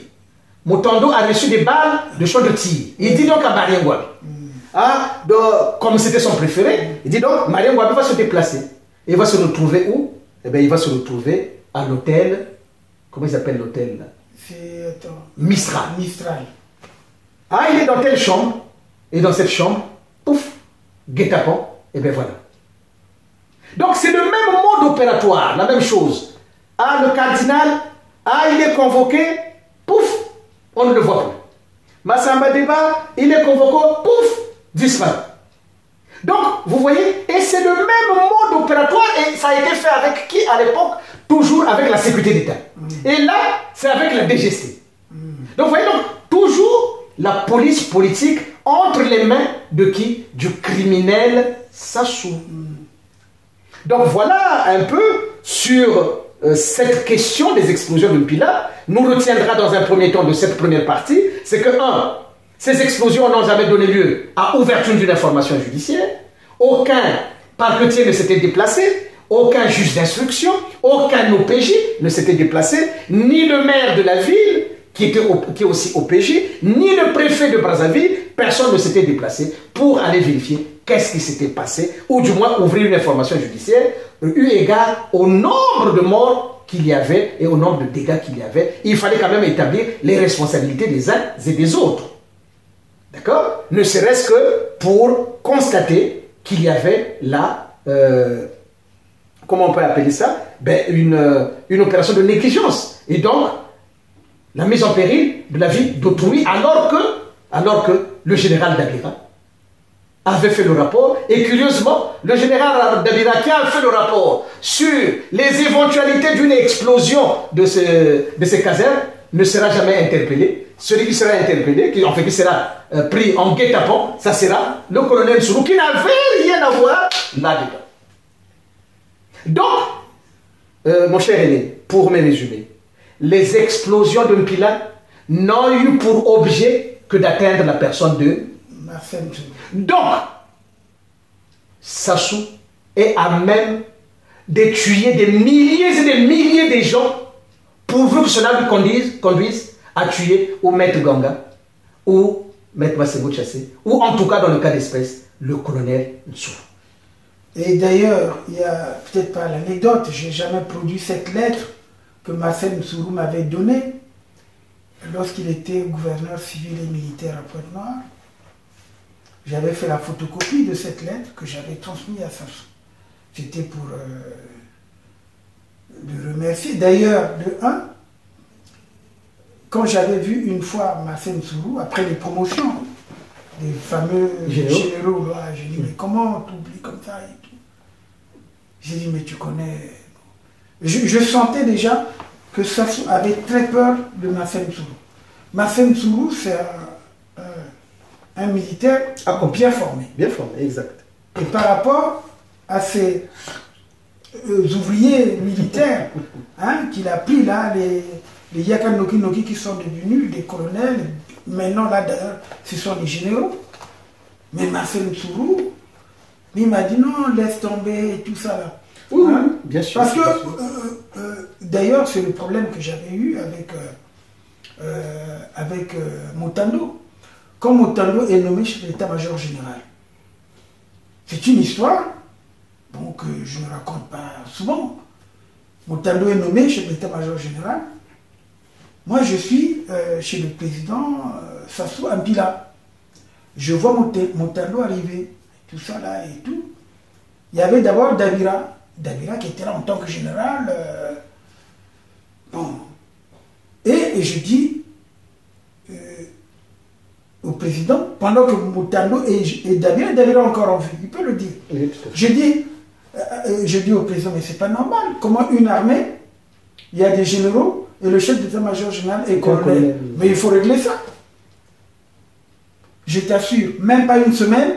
Motondo a reçu des balles de champ de tir. Il dit donc à Marien Ngouabi, ah, donc, comme c'était son préféré, il dit donc, Marien Ngouabi va se déplacer. Et il va se retrouver où? Eh bien, il va se retrouver à l'hôtel, comment ils appellent l'hôtel là? C'est, Mistral. Mistral. Ah, il est dans telle chambre, et dans cette chambre, pouf, guet-apens, et bien voilà. Donc c'est le même mode opératoire, la même chose. Ah, le cardinal, ah, il est convoqué, pouf, on ne le voit plus. Massamba Deba, il est convoqué, pouf, disparaît. Donc, vous voyez, et c'est le même mode opératoire, et ça a été fait avec qui à l'époque? Toujours avec la sécurité d'État. Et là, c'est avec la DGST. Donc, vous voyez, donc, toujours la police politique entre les mains de qui? Du criminel Sassou. Donc, voilà un peu sur cette question des explosions de Mpila. Nous retiendra dans un premier temps de cette première partie, c'est que, 1, ces explosions n'ont jamais donné lieu à ouverture d'une information judiciaire. Aucun parquetier ne s'était déplacé, aucun juge d'instruction, aucun OPJ ne s'était déplacé, ni le maire de la ville, qui est aussi OPJ, ni le préfet de Brazzaville, personne ne s'était déplacé pour aller vérifier qu'est-ce qui s'était passé, ou du moins ouvrir une information judiciaire, eu égard au nombre de morts qu'il y avait et au nombre de dégâts qu'il y avait. Il fallait quand même établir les responsabilités des uns et des autres. D'accord? Ne serait-ce que pour constater qu'il y avait là, comment on peut appeler ça? Ben, une opération de négligence. Et donc, la mise en péril de la vie d'autrui, alors que le général Dabira avait fait le rapport. Et curieusement, le général Dabira qui a fait le rapport sur les éventualités d'une explosion de ces casernes, ne sera jamais interpellé. Celui qui sera interpellé, qui sera pris en guet-apens, ça sera le colonel Sourou qui n'avait rien à voir là-dedans. Donc, mon cher aîné, pour me résumer, les explosions de Mpila n'ont eu pour objet que d'atteindre la personne de Marcel Sourou. Donc, Sassou est à même de tuer des milliers et des milliers de gens pourvu que cela lui conduise à tuer ou Maître Ganga ou Maître Massengo Tchassé ou en tout cas dans le cas d'espèce le colonel Nsourou. Et d'ailleurs, il y a peut-être pas l'anecdote, j'ai jamais produit cette lettre que Marcel Nsourou m'avait donnée lorsqu'il était gouverneur civil et militaire à Pointe-Noire. J'avais fait la photocopie de cette lettre que j'avais transmise à Sassou. C'était pour le remercier. D'ailleurs, quand j'avais vu une fois Marcel Nsourou, après les promotions des fameux généraux, là, j'ai dit, mais comment t'oublies comme ça et tout. J'ai dit, mais tu connais... Je sentais déjà que Sassou avait très peur de Marcel Nsourou. Marcel Nsourou, c'est un militaire bien formé. Bien formé, exact. Et par rapport à ces ouvriers militaires qu'il a pris là, les Yakanoki Noki qui sont devenus des colonels, maintenant là d'ailleurs ce sont des généraux. Mais Marcel Nsourou, il m'a dit non, laisse tomber et tout ça là. Oui, bien sûr. Parce que d'ailleurs c'est le problème que j'avais eu avec Moutando. Quand Moutando est nommé chef d'état-major général, c'est une histoire que je ne raconte pas souvent. Moutando est nommé chef d'état-major général. Moi, je suis chez le président Sassou à Mpila. Je vois Moutando arriver, tout ça là et tout. Il y avait d'abord Davira qui était là en tant que général. Et je dis au président, pendant que Moutando et Davira encore en vie, il peut le dire. Oui, je dis au président, mais c'est pas normal. Comment une armée, il y a des généraux et le chef d'état-major général est colonel. Mais il faut régler ça. Je t'assure, même pas une semaine,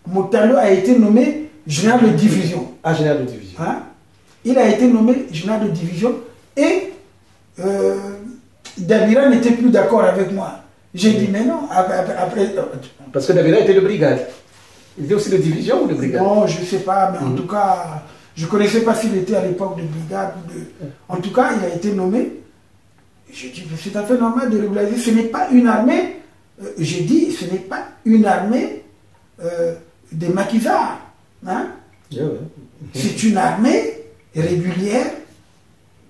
Moutando a été nommé général de division. Ah, général de division. Il a été nommé général de division et Davira n'était plus d'accord avec moi. J'ai dit, mais non, après... Parce que Davira était de brigade. Il était aussi de division ou de brigade? Non, je ne sais pas, mais en tout cas, je ne connaissais pas s'il était à l'époque de brigade. En tout cas, il a été nommé. J'ai dit, c'est tout à fait normal de régulariser. Ce n'est pas une armée, j'ai dit, ce n'est pas une armée des maquisards. C'est une armée régulière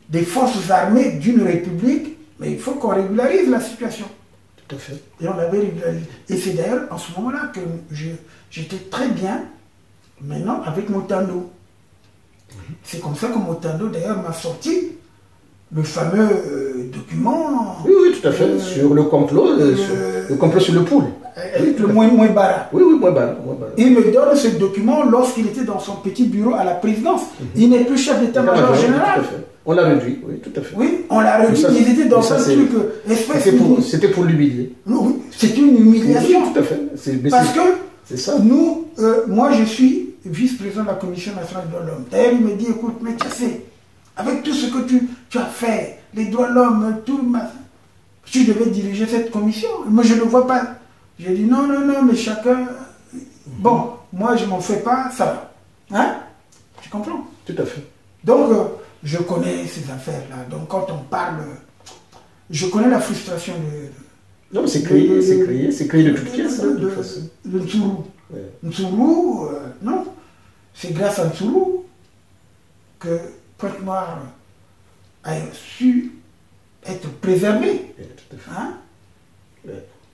des forces armées d'une république, mais il faut qu'on régularise la situation. Tout à fait. Et on l'avait régularisé. Et c'est d'ailleurs en ce moment-là que j'étais très bien, maintenant, avec Moutando. C'est comme ça que Moutando, d'ailleurs, m'a sorti le fameux document... Oui, tout à fait, sur le complot, le complot sur le poule. Avec le Mouébara. Oui, Mouébara. Il me donne ce document lorsqu'il était dans son petit bureau à la présidence. Il n'est plus chef d'état-major général. Tout à fait. On l'a réduit, oui, tout à fait. Oui, on l'a réduit. Il était dans un truc espèce... C'était pour l'humilier. Oui, c'est une humiliation. Oui, tout à fait. Parce que c'est ça. Nous, moi je suis vice-président de la Commission nationale des droits de l'homme. D'ailleurs, il me dit, écoute, mais Tchassé, avec tout ce que tu as fait, les droits de l'homme, tout, tu devais diriger cette commission. Moi, je ne vois pas. J'ai dit, non, mais chacun... Bon, moi, je ne m'en fais pas, ça va. Tu comprends? Tout à fait. Donc, je connais ces affaires-là. Donc, quand on parle... Je connais la frustration de... Non, mais c'est créé de toutes pièces. De Nsourou. Nsourou, non. C'est grâce à Nsourou que Pointe-Noire a su être préservé.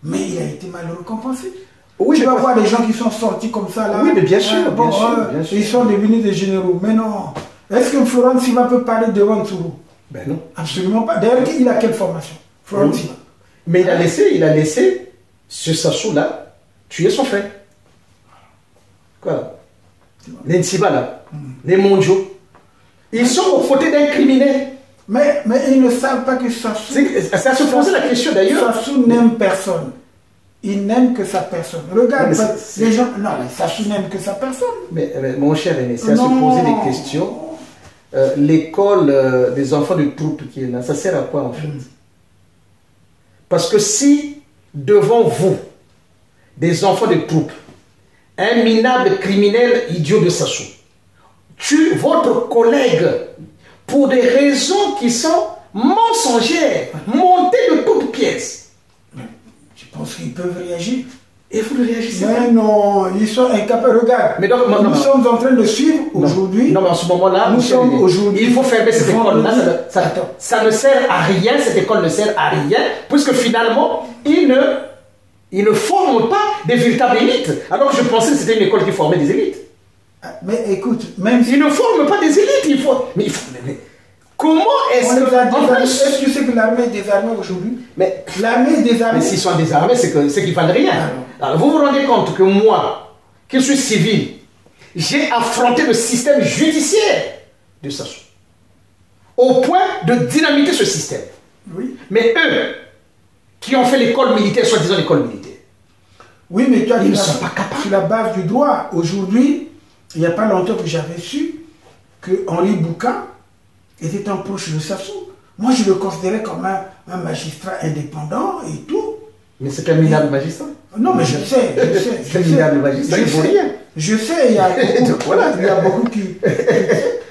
Mais il a été mal récompensé. Oui, tu vas voir des gens qui sont sortis comme ça là. Oui, mais bien sûr, bien sûr. Ils sont devenus des généraux. Mais non. Est-ce que Florent Sima peut parler devant Nsourou? Ben non. Absolument pas. D'ailleurs, il a quelle formation? Florent Sima. Mais il a laissé ce Sassou-là tuer son frère. Quoi? Les Nsiba là, les Monjo, ils sont aux côtés d'un criminel Mais ils ne savent pas que Sassou... Ça se posait la question d'ailleurs. Sassou n'aime personne. Il n'aime que sa personne. Regarde, les gens... Non, mais Sassou n'aime que sa personne. Mais mon cher René, c'est à se poser des questions. L'école des enfants de troupe qui est là, ça sert à quoi en fait? Parce que si, devant vous, des enfants de troupe, un minable criminel idiot de Sassou tue votre collègue pour des raisons qui sont mensongères, montées de toutes pièces. Je pense qu'ils peuvent réagir. Et vous ne réagissez pas. Mais non, ils sont incapables. Regarde, mais donc, nous sommes en train de suivre aujourd'hui. Non, mais en ce moment-là, nous sommes aujourd'hui. Il faut fermer cette école-là. Ça ne sert à rien, cette école ne sert à rien, puisque finalement, ils ne forment pas des véritables élites. Alors que je pensais que c'était une école qui formait des élites. Mais écoute, même si... Ils ne forment pas des élites, mais comment est-ce que... Est-ce que tu sais que l'armée est désarmée aujourd'hui? Mais l'armée est désarmée. Mais s'ils sont désarmés, c'est qu'ils ne valent rien. Alors vous vous rendez compte que moi, qui suis civil, j'ai affronté le système judiciaire de Sassou, au point de dynamiter ce système. Oui. Mais eux, qui ont fait l'école militaire, soi-disant l'école militaire, oui, mais toi, ils ne sont pas capables. Sur la base du droit, aujourd'hui, il n'y a pas longtemps que j'avais su que Henri Bouka était un proche de Sassou. Moi, je le considérais comme un magistrat indépendant et tout. Mais c'est un minable magistrat. Non, mais je sais. C'est un minable magistrat, il ne vaut rien. Je sais, il y a beaucoup qui...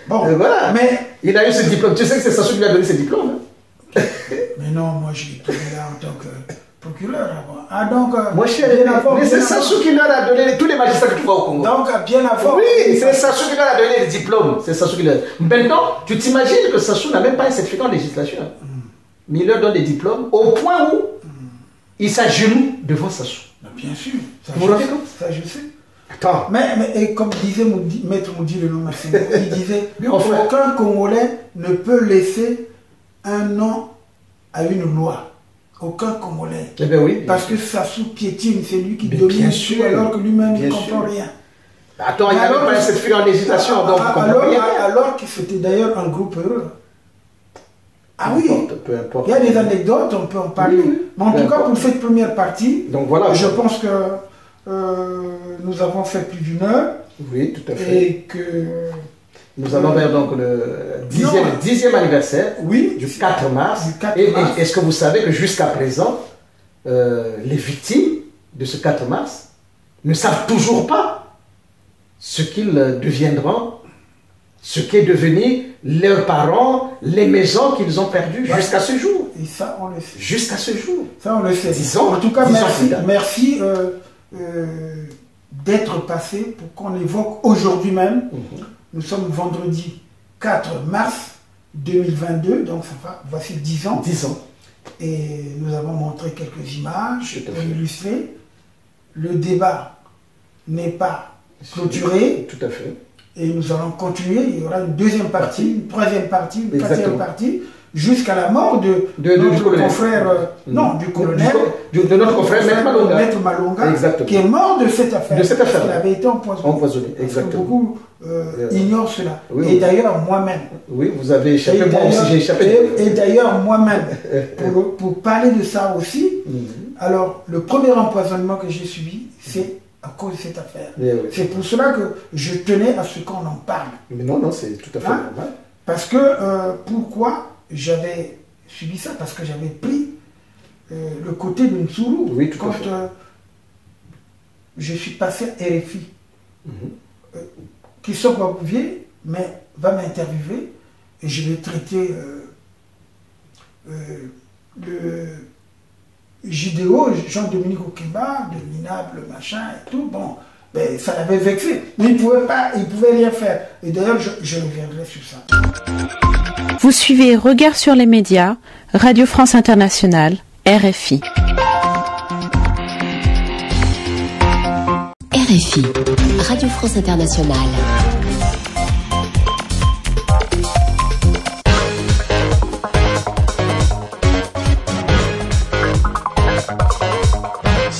Bon, voilà. Mais il a eu ce diplôme. Tu sais que c'est Sassou qui lui a donné ce diplôme. Mais non, moi, j'ai été là en tant que procureur. Ah, donc... Moi, mais c'est Sassou qui leur a donné tous les magistrats que tu vois au Congo. Donc, bien avant... Oui, c'est Sassou qui leur a donné les diplômes. C'est Sassou qui leur... Maintenant, tu t'imagines que Sassou n'a même pas un certificat en législation. Mais il leur donne des diplômes au point où il s'agenouille devant Sassou. Bien sûr. Vous vous rendez compte? Ça, je sais. Attends. Mais comme disait Maître Moudi le nom Masségo, il disait aucun Congolais ne peut laisser un nom à une loi. Aucun Congolais. Eh bien oui. Parce que Sassou piétine, c'est lui qui domine tout alors que lui-même ne comprend rien. Attends, il n'y avait pas un certificat en législation, donc alors que c'était d'ailleurs un groupe heureux. Ah oui, peu importe. Il y a des anecdotes, on peut en parler. Oui, mais en tout cas, pour cette première partie, donc voilà, je pense que nous avons fait plus d'une heure. Oui, tout à fait. Et que... Nous allons vers donc le 10e anniversaire du 4 mars. Est-ce que vous savez que jusqu'à présent, les victimes de ce 4 mars ne savent toujours pas ce qu'ils deviendront, ce qu'est devenu leurs parents, les maisons qu'ils ont perdues jusqu'à ce jour. Et ça, on le sait. Jusqu'à ce jour. Ça, on le sait. Disons, en tout cas, merci d'être passé pour qu'on évoque aujourd'hui même. Nous sommes vendredi 4 mars 2022, donc ça va, voici 10 ans. 10 ans. Et nous avons montré quelques images pour illustrer. Le débat n'est pas clôturé. Tout à fait. Et nous allons continuer. Il y aura une deuxième partie, une troisième partie, une quatrième partie, jusqu'à la mort de notre confrère, du colonel, de notre confrère Maître Malonga, qui est mort de cette affaire. Il avait été empoisonné. Exactement. Beaucoup ignorent cela. Oui, et d'ailleurs, moi-même. Oui, vous avez échappé, moi aussi j'ai échappé. Et d'ailleurs, moi-même, pour parler de ça aussi, alors, le premier empoisonnement que j'ai subi, c'est à cause de cette affaire. C'est pour cela que je tenais à ce qu'on en parle. Mais non, c'est tout à fait normal. Parce que, pourquoi j'avais subi ça? Parce que j'avais pris le côté de Nsourou. Oui, tout quand à fait. Je suis passé à RFI. Christophe Babouvier va m'interviewer et je vais traiter le JDO, Jean-Dominique Okemba, de minable, machin et tout. Bon, ben, ça l'avait vexé. Mais il ne pouvait rien faire. Et d'ailleurs, je reviendrai sur ça. Vous suivez Regard sur les médias, Radio France Internationale, RFI. RFI, Radio France Internationale.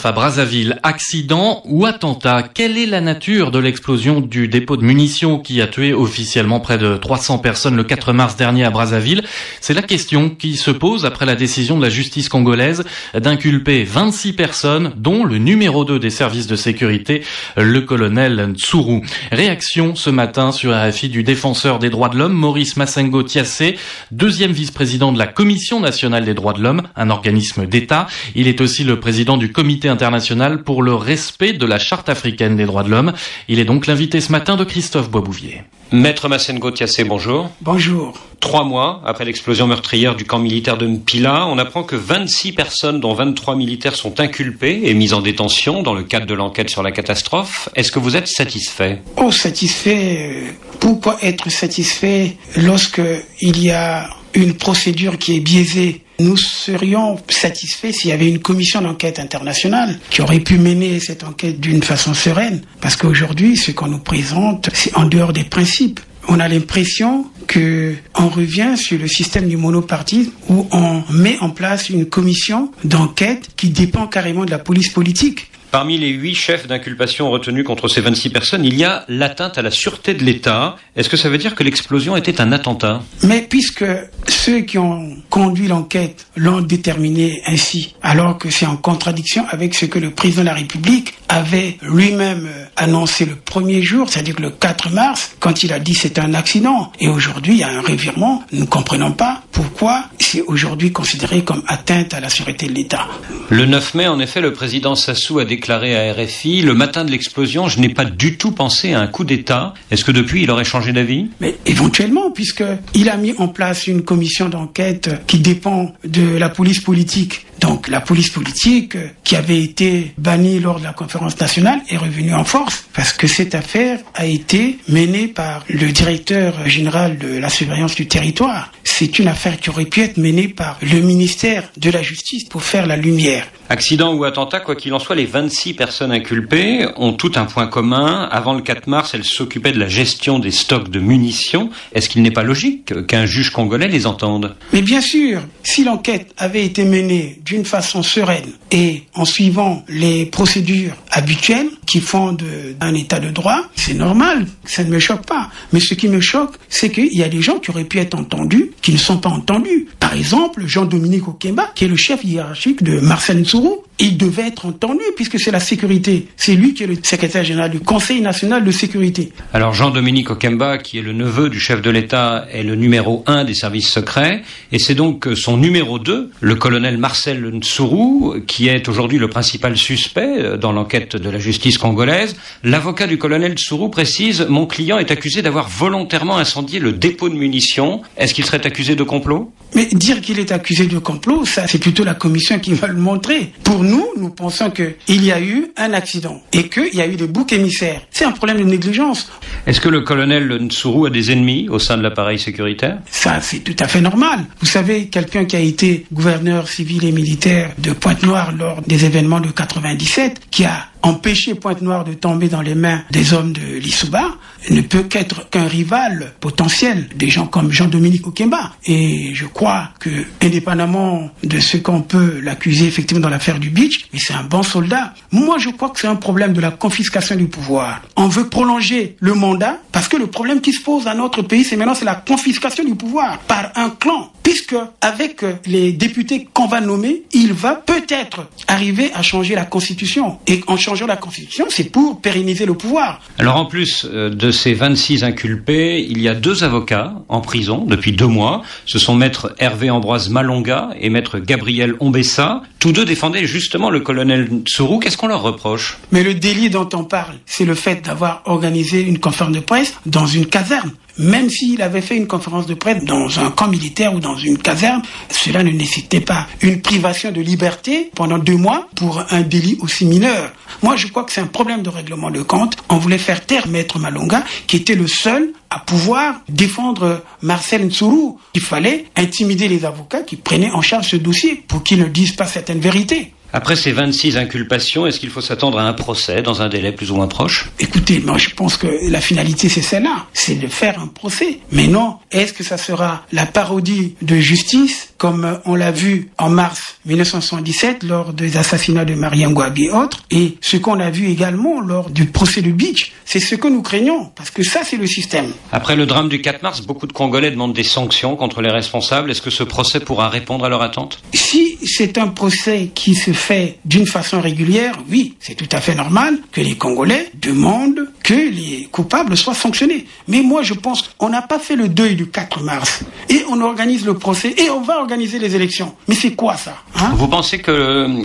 catastrophe à Brazzaville, accident ou attentat? Quelle est la nature de l'explosion du dépôt de munitions qui a tué officiellement près de 300 personnes le 4 mars dernier à Brazzaville? C'est la question qui se pose après la décision de la justice congolaise d'inculper 26 personnes, dont le numéro 2 des services de sécurité, le colonel Ntsuru. Réaction ce matin sur RFI du défenseur des droits de l'homme, Maurice Massengo Thiassé, deuxième vice-président de la Commission nationale des droits de l'homme, un organisme d'État. Il est aussi le président du Comité international pour le respect de la Charte africaine des droits de l'homme. Il est donc l'invité ce matin de Christophe Boisbouvier. Maître Massengo Thiassé, bonjour. Bonjour. 3 mois après l'explosion meurtrière du camp militaire de Mpila, on apprend que 26 personnes, dont 23 militaires, sont inculpées et mises en détention dans le cadre de l'enquête sur la catastrophe. Est-ce que vous êtes satisfait? Oh, satisfait. Pourquoi être satisfait lorsque il y a une procédure qui est biaisée? Nous serions satisfaits s'il y avait une commission d'enquête internationale qui aurait pu mener cette enquête d'une façon sereine. Parce qu'aujourd'hui, ce qu'on nous présente, c'est en dehors des principes. On a l'impression qu'on revient sur le système du monopartisme où on met en place une commission d'enquête qui dépend carrément de la police politique. Parmi les 8 chefs d'inculpation retenus contre ces 26 personnes, il y a l'atteinte à la sûreté de l'État. Est-ce que ça veut dire que l'explosion était un attentat? Mais puisque ceux qui ont conduit l'enquête l'ont déterminé ainsi, alors que c'est en contradiction avec ce que le président de la République avait lui-même annoncé le premier jour, c'est-à-dire le 4 mars, quand il a dit c'est un accident. Et aujourd'hui, il y a un revirement. Nous ne comprenons pas pourquoi c'est aujourd'hui considéré comme atteinte à la sûreté de l'État. Le 9 mai, en effet, le président Sassou a déclaré à RFI, le matin de l'explosion, je n'ai pas du tout pensé à un coup d'État. Est-ce que depuis, il aurait changé d'avis? Mais éventuellement, puisqu'il a mis en place une commission d'enquête qui dépend de la police politique. Donc la police politique qui avait été bannie lors de la conférence nationale est revenue en force parce que cette affaire a été menée par le directeur général de la surveillance du territoire. C'est une affaire qui aurait pu être menée par le ministère de la Justice pour faire la lumière. Accident ou attentat, quoi qu'il en soit, les 26 personnes inculpées ont tout un point commun. Avant le 4 mars, elles s'occupaient de la gestion des stocks de munitions. Est-ce qu'il n'est pas logique qu'un juge congolais les entende? Mais bien sûr, si l'enquête avait été menée d'une façon sereine et en suivant les procédures habituelles qui font d'un état de droit, c'est normal, ça ne me choque pas. Mais ce qui me choque, c'est qu'il y a des gens qui auraient pu être entendus, qui ne sont pas entendus. Par exemple, Jean-Dominique Okemba, qui est le chef hiérarchique de Marcel Ntsuru, il devait être entendu puisque c'est la sécurité. C'est lui qui est le secrétaire général du Conseil national de sécurité. Alors Jean-Dominique Okemba, qui est le neveu du chef de l'État, est le numéro 1 des services secrets. Et c'est donc son numéro 2, le colonel Marcel Ntsuru, qui est aujourd'hui le principal suspect dans l'enquête de la justice congolaise. L'avocat du colonel Ntsuru précise, mon client est accusé d'avoir volontairement incendié le dépôt de munitions. Est-ce qu'il serait accusé de complot? Mais dire qu'il est accusé de complot, ça c'est plutôt la commission qui va le montrer. Pour nous, nous pensons qu'il y a eu un accident et qu'il y a eu des boucs émissaires. C'est un problème de négligence. Est-ce que le colonel Ntsuru a des ennemis au sein de l'appareil sécuritaire? Ça, c'est tout à fait normal. Vous savez, quelqu'un qui a été gouverneur civil et militaire de Pointe-Noire lors des événements de 97, qui a empêché Pointe-Noire de tomber dans les mains des hommes de l'Issouba, ne peut qu'être qu'un rival potentiel des gens comme Jean-Dominique Okemba. Et je crois que, indépendamment de ce qu'on peut l'accuser effectivement dans l'affaire du Beach, mais c'est un bon soldat. Moi, je crois que c'est un problème de la confiscation du pouvoir. On veut prolonger le mandat parce que le problème qui se pose à notre pays, c'est maintenant la confiscation du pouvoir par un clan. Puisque avec les députés qu'on va nommer, il va peut-être arriver à changer la Constitution. Et en changeant la Constitution, c'est pour pérenniser le pouvoir. Alors en plus de ces 26 inculpés, il y a 2 avocats en prison depuis 2 mois. Ce sont maître Hervé Ambroise Malonga et maître Gabriel Ombessa. Tous 2 défendaient justement le colonel Ntsuru. Qu'est-ce qu'on leur reproche? Mais le délit dont on parle, c'est le fait d'avoir organisé une conférence de presse dans une caserne. Même s'il avait fait une conférence de presse dans un camp militaire ou dans une caserne, cela ne nécessitait pas une privation de liberté pendant 2 mois pour un délit aussi mineur. Moi, je crois que c'est un problème de règlement de compte. On voulait faire taire Maître Malonga, qui était le seul à pouvoir défendre Marcel Ntsuru. Il fallait intimider les avocats qui prenaient en charge ce dossier pour qu'ils ne disent pas certaines vérités. Après ces 26 inculpations, est-ce qu'il faut s'attendre à un procès dans un délai plus ou moins proche? Écoutez, moi je pense que la finalité c'est celle-là, c'est de faire un procès. Mais non, est-ce que ça sera la parodie de justice comme on l'a vu en mars 1977 lors des assassinats de Marie Ngouabi et autres, et ce qu'on a vu également lors du procès de Beach. C'est ce que nous craignons, parce que ça, c'est le système. Après le drame du 4 mars, beaucoup de Congolais demandent des sanctions contre les responsables. Est-ce que ce procès pourra répondre à leur attente? Si c'est un procès qui se fait d'une façon régulière, oui, c'est tout à fait normal que les Congolais demandent que les coupables soient sanctionnés. Mais moi, je pense qu'on n'a pas fait le deuil du 4 mars. Et on organise le procès et on va organiser les élections. Mais c'est quoi ça, hein? Vous pensez que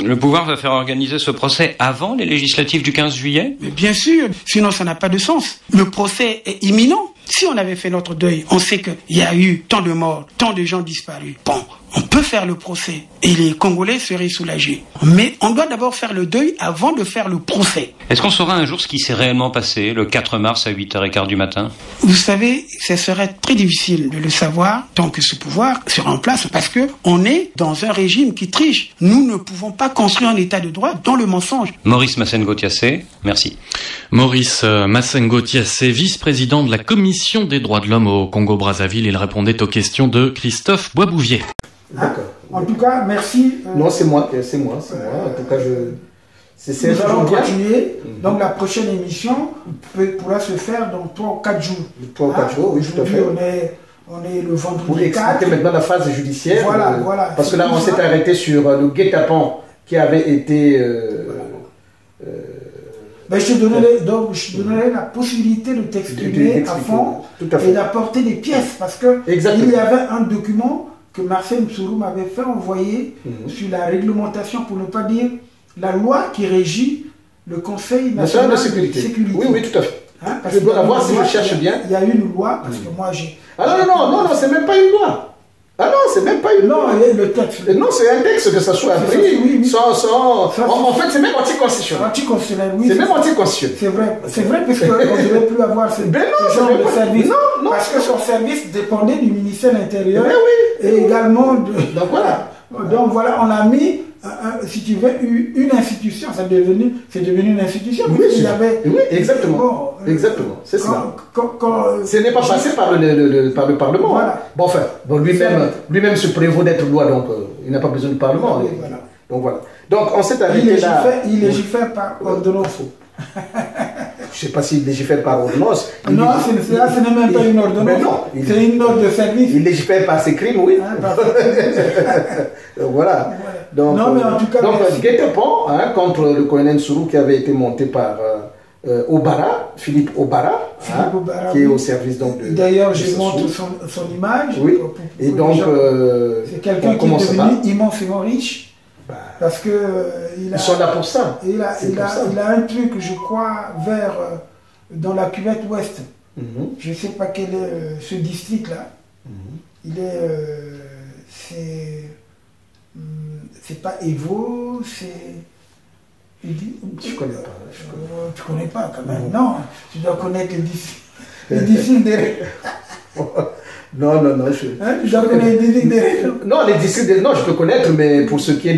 le pouvoir va faire organiser ce procès avant les législatives du 15 juillet? Mais bien sûr, sinon ça n'a pas de sens. Le procès est imminent. Si on avait fait notre deuil, on sait qu'il y a eu tant de morts, tant de gens disparus. Bon, on peut faire le procès et les Congolais seraient soulagés. Mais on doit d'abord faire le deuil avant de faire le procès. Est-ce qu'on saura un jour ce qui s'est réellement passé le 4 mars à 8h15 du matin? Vous savez, ce serait très difficile de le savoir tant que ce pouvoir sera en place parce que on est dans un régime qui triche. Nous ne pouvons pas construire un état de droit dans le mensonge. Maurice Massengo-Tiassé, merci. Maurice Massengo-Tiassé, vice-président de la Commission des droits de l'homme au Congo-Brazzaville. Il répondait aux questions de Christophe Boisbouvier. D'accord. En tout cas, merci. Non, c'est moi. En tout cas, nous allons continuer. Donc, la prochaine émission pourra se faire dans 3 ou 4 jours. 3 ou 4 jours, oui, tout à fait. On est le vendredi 4. Pour expliquer maintenant la phase judiciaire. Voilà. Parce que là, on s'est arrêté sur le guet-apens qui avait été... Ben, je te donnerai la possibilité de t'exprimer à fond et d'apporter des pièces parce que il y avait un document que Marcel Mtsuru m'avait fait envoyer sur la réglementation, pour ne pas dire la loi qui régit le Conseil national de sécurité. Oui, tout à fait. Hein, je dois la voir si je cherche bien. Il y a une loi, parce que moi j'ai... Ah non, c'est même pas une loi. Ah non, c'est même pas une loi. Non, le texte. Non, c'est un texte que ça soit pris. En fait, c'est même anticonstitutionnel. Anticonstitutionnel, oui. C'est même anticonstitutionnel. C'est vrai, parce qu'on ne devait plus avoir ce genre de service. Non. Parce que son service dépendait du ministère de l'Intérieur. Et également de... Donc voilà, on a mis, si tu veux, une institution. C'est devenu une institution. Oui, exactement. Exactement, c'est ça. Ce n'est pas passé par le Parlement. Voilà. Lui-même se prévaut d'être loi, donc il n'a pas besoin du Parlement. Donc voilà. Donc on s'est arrêté là. Il légifère par ordonnance. Je ne sais pas s'il légifère par ordonnance. Non, ce n'est même pas une ordonnance. C'est une note de service. Il légifère par ses crimes, oui. Donc voilà. Donc, non, mais en tout cas, guet-apens contre le colonel Ntsuru qui avait été monté par Philippe Obara, qui est au service donc de... D'ailleurs, je montre son image. Oui. Et donc, c'est quelqu'un qui est devenu immensément riche. Parce que ils sont là pour ça. Il a un truc, je crois, dans la cuvette ouest. Je ne sais pas quel est ce district-là. Il est... c'est pas Evo, c'est... Tu connais pas. Tu connais pas quand même. Non, tu dois connaître les districts des... Non. Tu dois connaître les districts des régions. Non, les districts non, je peux connaître, mais pour ce qui est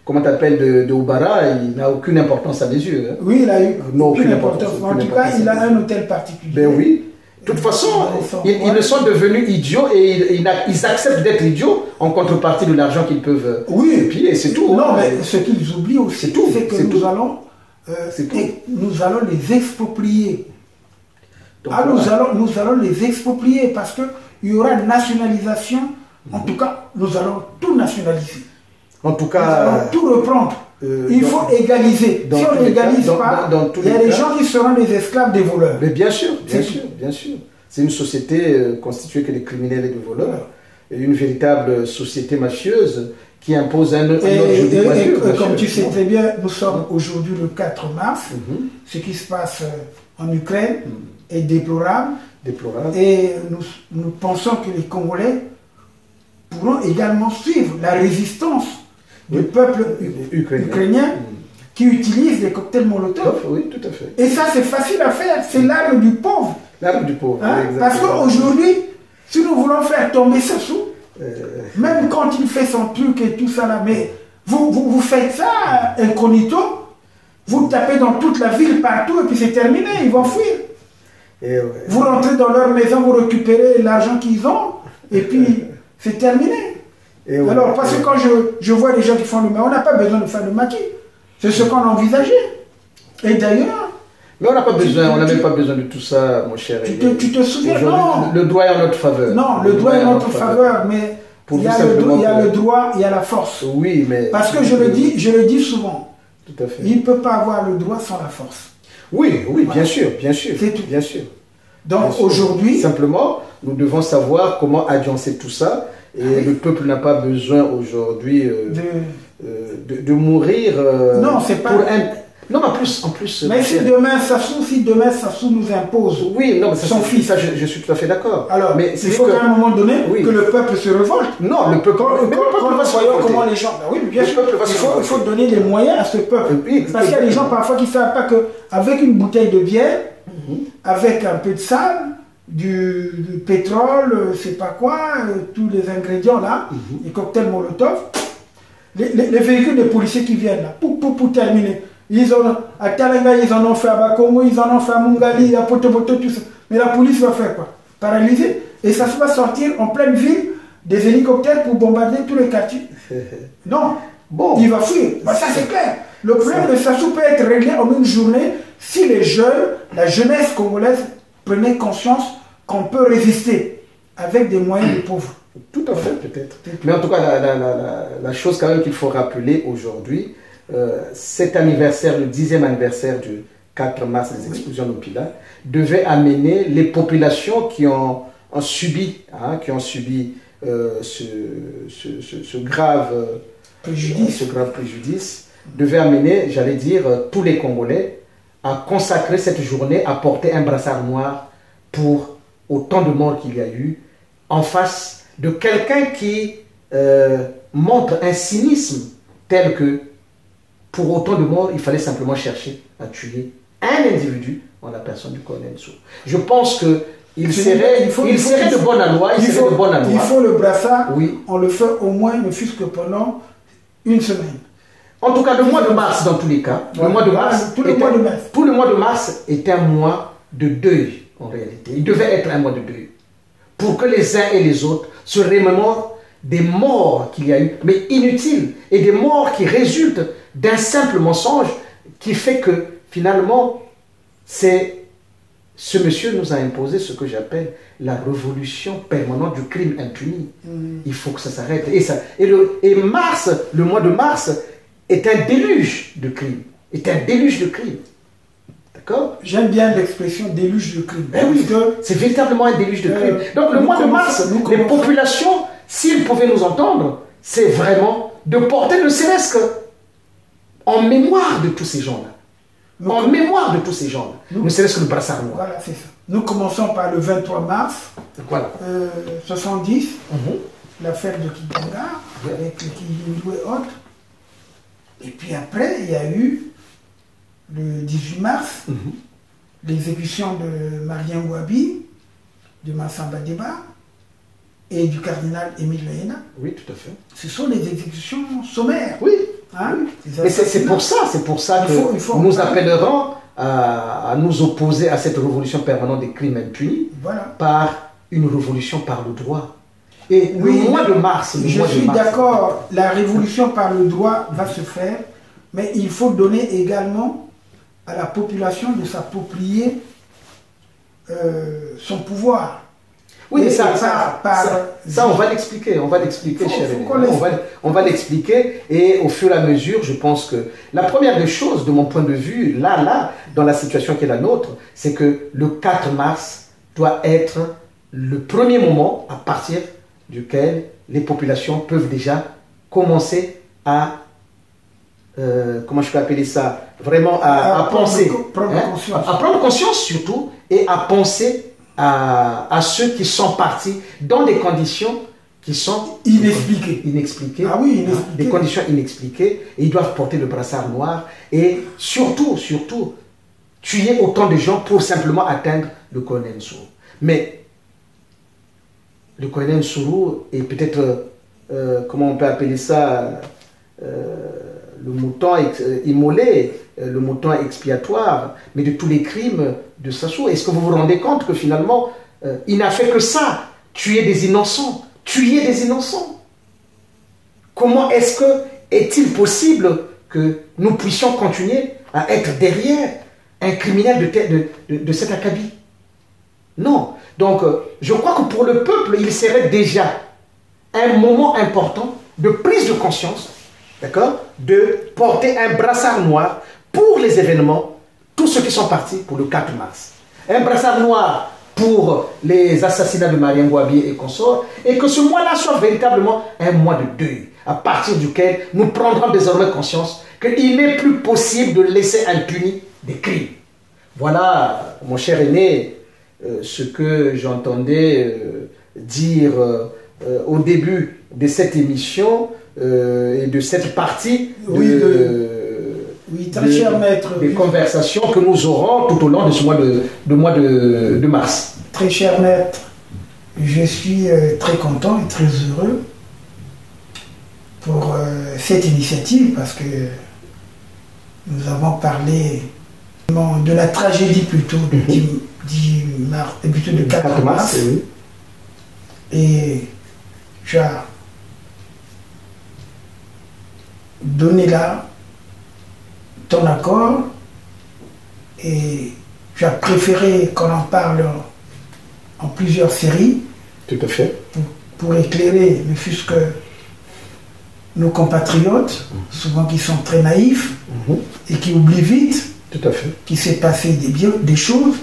comment t'appelles, de Obara, il n'a aucune importance à mes yeux. Hein. Oui, il a eu aucune importance. En tout cas, il a un hôtel particulier. Ben oui. De toute façon, ils sont devenus idiots et ils acceptent d'être idiots en contrepartie de l'argent qu'ils peuvent piller, c'est tout. Non, mais ce qu'ils oublient aussi, c'est que nous allons les exproprier. Donc, nous allons les exproprier parce qu'il y aura une nationalisation. En tout cas, nous allons tout nationaliser. En tout cas, nous allons tout reprendre. Il faut égaliser. Si on n'égalise pas, il y a des gens qui seront des esclaves des voleurs. Mais bien sûr. C'est une société constituée que des criminels et de voleurs. Et une véritable société mafieuse qui impose un ordre juridique. Comme tu sais très bien, nous sommes aujourd'hui le 4 mars. Ce qui se passe en Ukraine est déplorable. Et nous pensons que les Congolais pourront également suivre la résistance du peuple ukrainien qui utilise des cocktails Molotov. Oui, tout à fait. Et ça, c'est facile à faire. C'est l'arme du pauvre. L'arme du pauvre, parce qu'aujourd'hui, si nous voulons faire tomber Sassou, même quand il fait son truc et tout ça là, mais vous faites ça incognito, vous tapez dans toute la ville, partout, et puis c'est terminé, ils vont fuir. Vous rentrez dans leur maison, vous récupérez l'argent qu'ils ont, et puis c'est terminé. Et ouais, alors, parce que quand je vois les gens qui font le maquis, on n'a pas besoin de faire le maquis. C'est ce qu'on a envisagé. Et d'ailleurs... Mais on n'a pas besoin, on n'a même pas besoin de tout ça, mon cher. Tu te souviens, non. Le droit est en notre faveur. Non, le droit est en notre faveur, mais il y a le droit, il y a la force. Oui, mais... Parce que je le dis souvent. Tout à fait. Il ne peut pas avoir le droit sans la force. Oui, oui, bien sûr, bien sûr. C'est tout. Bien sûr. Donc aujourd'hui... Simplement, nous devons savoir comment agencer tout ça. Et le peuple n'a pas besoin aujourd'hui de mourir non, c'est pas... pour un... Non, mais en plus... Mais si demain Sassou nous impose son fils... Ça, je suis tout à fait d'accord. Alors, mais il faut qu'à un moment donné, que le peuple se révolte. Non, le peuple va se révolter. Comment les gens... oui, bien sûr, il faut donner les moyens à ce peuple. Parce qu'il y a des gens parfois qui ne savent pas qu'avec une bouteille de bière, avec un peu de sable, du pétrole, c'est pas quoi, tous les ingrédients là, les cocktails Molotov, les véhicules des policiers qui viennent là, pour terminer. À Talanga, ils en ont fait à Bakongo, ils en ont fait à Mungali, à Potopoto, tout ça. Mais la police va faire quoi? Paralyser. Et ça se va sortir en pleine ville des hélicoptères pour bombarder tous les quartiers. Non. Bon. Il va fuir. Ça c'est clair. Le problème de Sassou peut être réglé en une journée si les jeunes, la jeunesse congolaise, prenaient conscience qu'on peut résister avec des moyens de pauvres. Tout à fait, peut-être. Mais en tout cas, la chose quand même qu'il faut rappeler aujourd'hui, cet anniversaire, le 10e anniversaire du 4 mars des explosions d'Opila, devait amener les populations qui ont subi ce grave préjudice, devait amener, j'allais dire, tous les Congolais à consacrer cette journée, à porter un brassard noir pour autant de morts qu'il y a eu, en face de quelqu'un qui montre un cynisme tel que pour autant de morts, il fallait simplement chercher à tuer un individu en la personne du colonel Sourou. Je pense qu'il serait de bonne loi. Il faut le brassard, on le fait au moins, ne fût-ce que pendant une semaine. En tout cas, le mois de mars, dans tous les cas, tout le mois de mars est un mois de deuil, en réalité. Il devait être un mois de deuil. Pour que les uns et les autres se remémorent des morts qu'il y a eu, mais inutiles, et des morts qui résultent d'un simple mensonge qui fait que finalement ce monsieur nous a imposé ce que j'appelle la révolution permanente du crime impuni. Il faut que ça s'arrête. Et le mois de mars est un déluge de crimes. D'accord? J'aime bien l'expression déluge de crimes. Oui, c'est véritablement un déluge de crimes. Donc le mois de mars, les populations, s'ils pouvaient nous entendre, c'est vraiment de porter le serait-ce que en mémoire de tous ces gens-là. Ne serait-ce que le brassard noir. Voilà, c'est ça. Nous commençons par le 23 mars 70, l'affaire de Kibanga, avec le Kibindou et autres. Et puis après, il y a eu le 18 mars, l'exécution de Marien Ouabi, de Massamba Deba et du cardinal Émile Lehena. Oui, tout à fait. Ce sont des exécutions sommaires. Oui. Mais c'est pour ça que nous appellerons à nous opposer à cette révolution permanente des crimes impunis par une révolution par le droit. Et le mois de mars... Je suis d'accord, la révolution par le droit va se faire, mais il faut donner également à la population de s'approprier son pouvoir. Oui, mais ça, on va l'expliquer, chérie. On va l'expliquer et au fur et à mesure, je pense que la première des choses, de mon point de vue, là, dans la situation qui est la nôtre, c'est que le 4 mars doit être le premier moment à partir duquel les populations peuvent déjà commencer à, comment je peux appeler ça, vraiment à penser, à prendre conscience surtout, et à penser à ceux qui sont partis dans des conditions qui sont inexpliquées. Ah oui, des conditions inexpliquées, et ils doivent porter le brassard noir et surtout tuer autant de gens pour simplement atteindre le colonel Sourou. Mais le colonel Sourou est peut-être, comment on peut appeler ça, le mouton immolé, le mouton expiatoire, mais de tous les crimes de Sassou. Est-ce que vous vous rendez compte que finalement, il n'a fait que ça, tuer des innocents. comment est-il possible que nous puissions continuer à être derrière un criminel de cet acabit? Non. Donc, je crois que pour le peuple, il serait déjà un moment important de prise de conscience, d'accord, de porter un brassard noir pour les événements, tous ceux qui sont partis pour le 4 mars. Un brassard noir pour les assassinats de Marien Ngouabi et consorts, et que ce mois-là soit véritablement un mois de deuil, à partir duquel nous prendrons désormais conscience qu'il n'est plus possible de laisser impunis des crimes. Voilà, mon cher aîné, ce que j'entendais dire au début de cette émission et de cette partie très cher maître, des conversations que nous aurons tout au long de ce mois de mars. Très cher maître, je suis très content et très heureux pour cette initiative parce que nous avons parlé de la tragédie plutôt de 4 mars. Oui. Et tu as donné là ton accord et tu as préféré qu'on en parle en plusieurs séries. Tout à fait. Pour éclairer, ne fût-ce que nos compatriotes, souvent qui sont très naïfs et qui oublient vite tout à fait qu'il s'est passé des choses.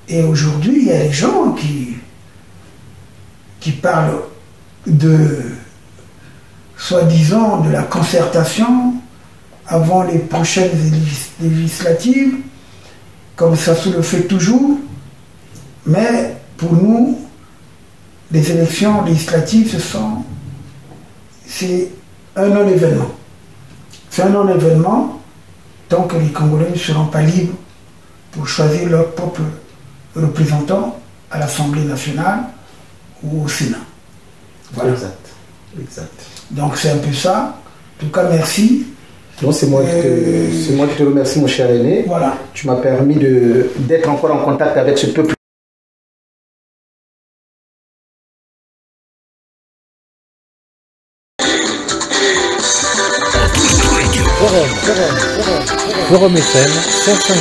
Et aujourd'hui, il y a des gens qui parlent soi-disant de la concertation avant les prochaines législatives, comme ça se le fait toujours. Mais pour nous, les élections législatives, c'est un non-événement. C'est un non-événement tant que les Congolais ne seront pas libres pour choisir leur propre représentant à l'Assemblée nationale ou au Sénat. Voilà. Exact. Donc c'est un peu ça. En tout cas, merci. Non, c'est moi qui te remercie, mon cher aîné. Voilà. Tu m'as permis d'être encore en contact avec ce peuple. Forum FM 105.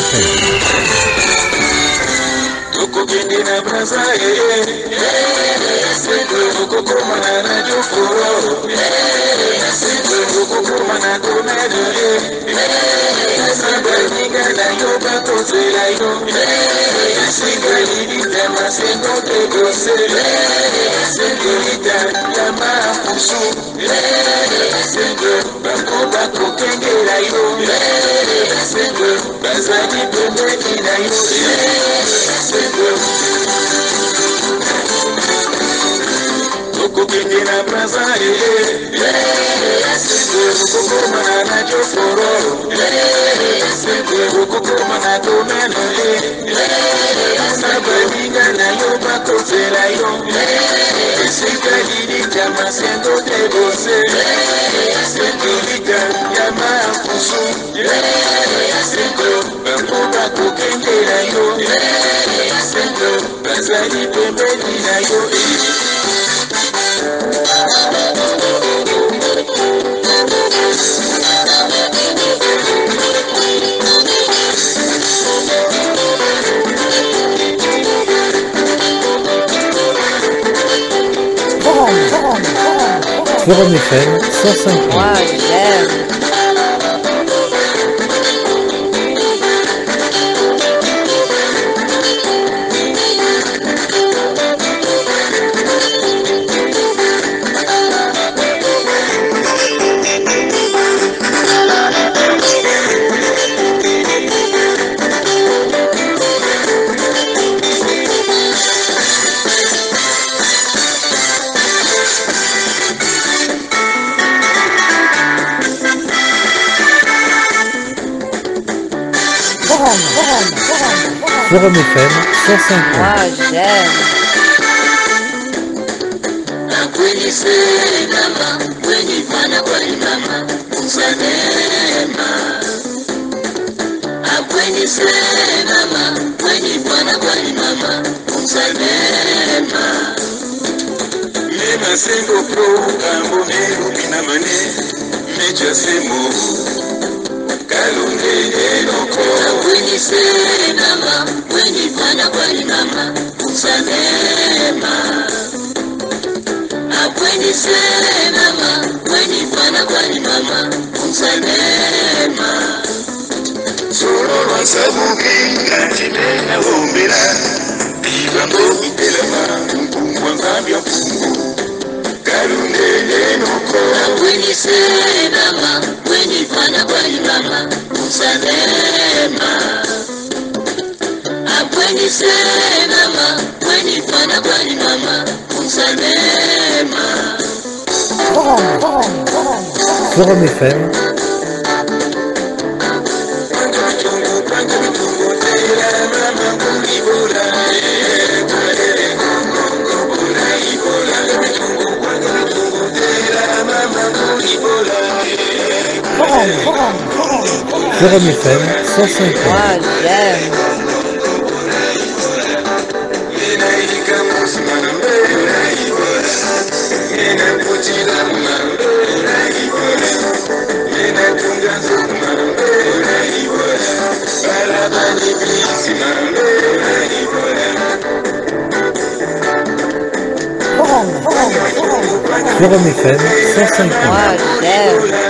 Forum FM 105. Moi, j'aime. Forum FM 105. Moi, j'aime. Sengo pro Camboneiro Binamane Media Semo Kalunde Enoko Weni Senama Weni Pana Wani Mama Usanema Weni Senama Weni Pana Wani Mama Usanema Soro Wasabuki Kantine Na Umbira Bibambo Ibelema Mpungwa Zambia Mpungu Weni senama, weni pana kwani mama, usanema. Weni senama, weni pana kwani mama, usanema. Forum FM. Forum FM 105. Moi j'aime. Forum FM 105. Moi j'aime.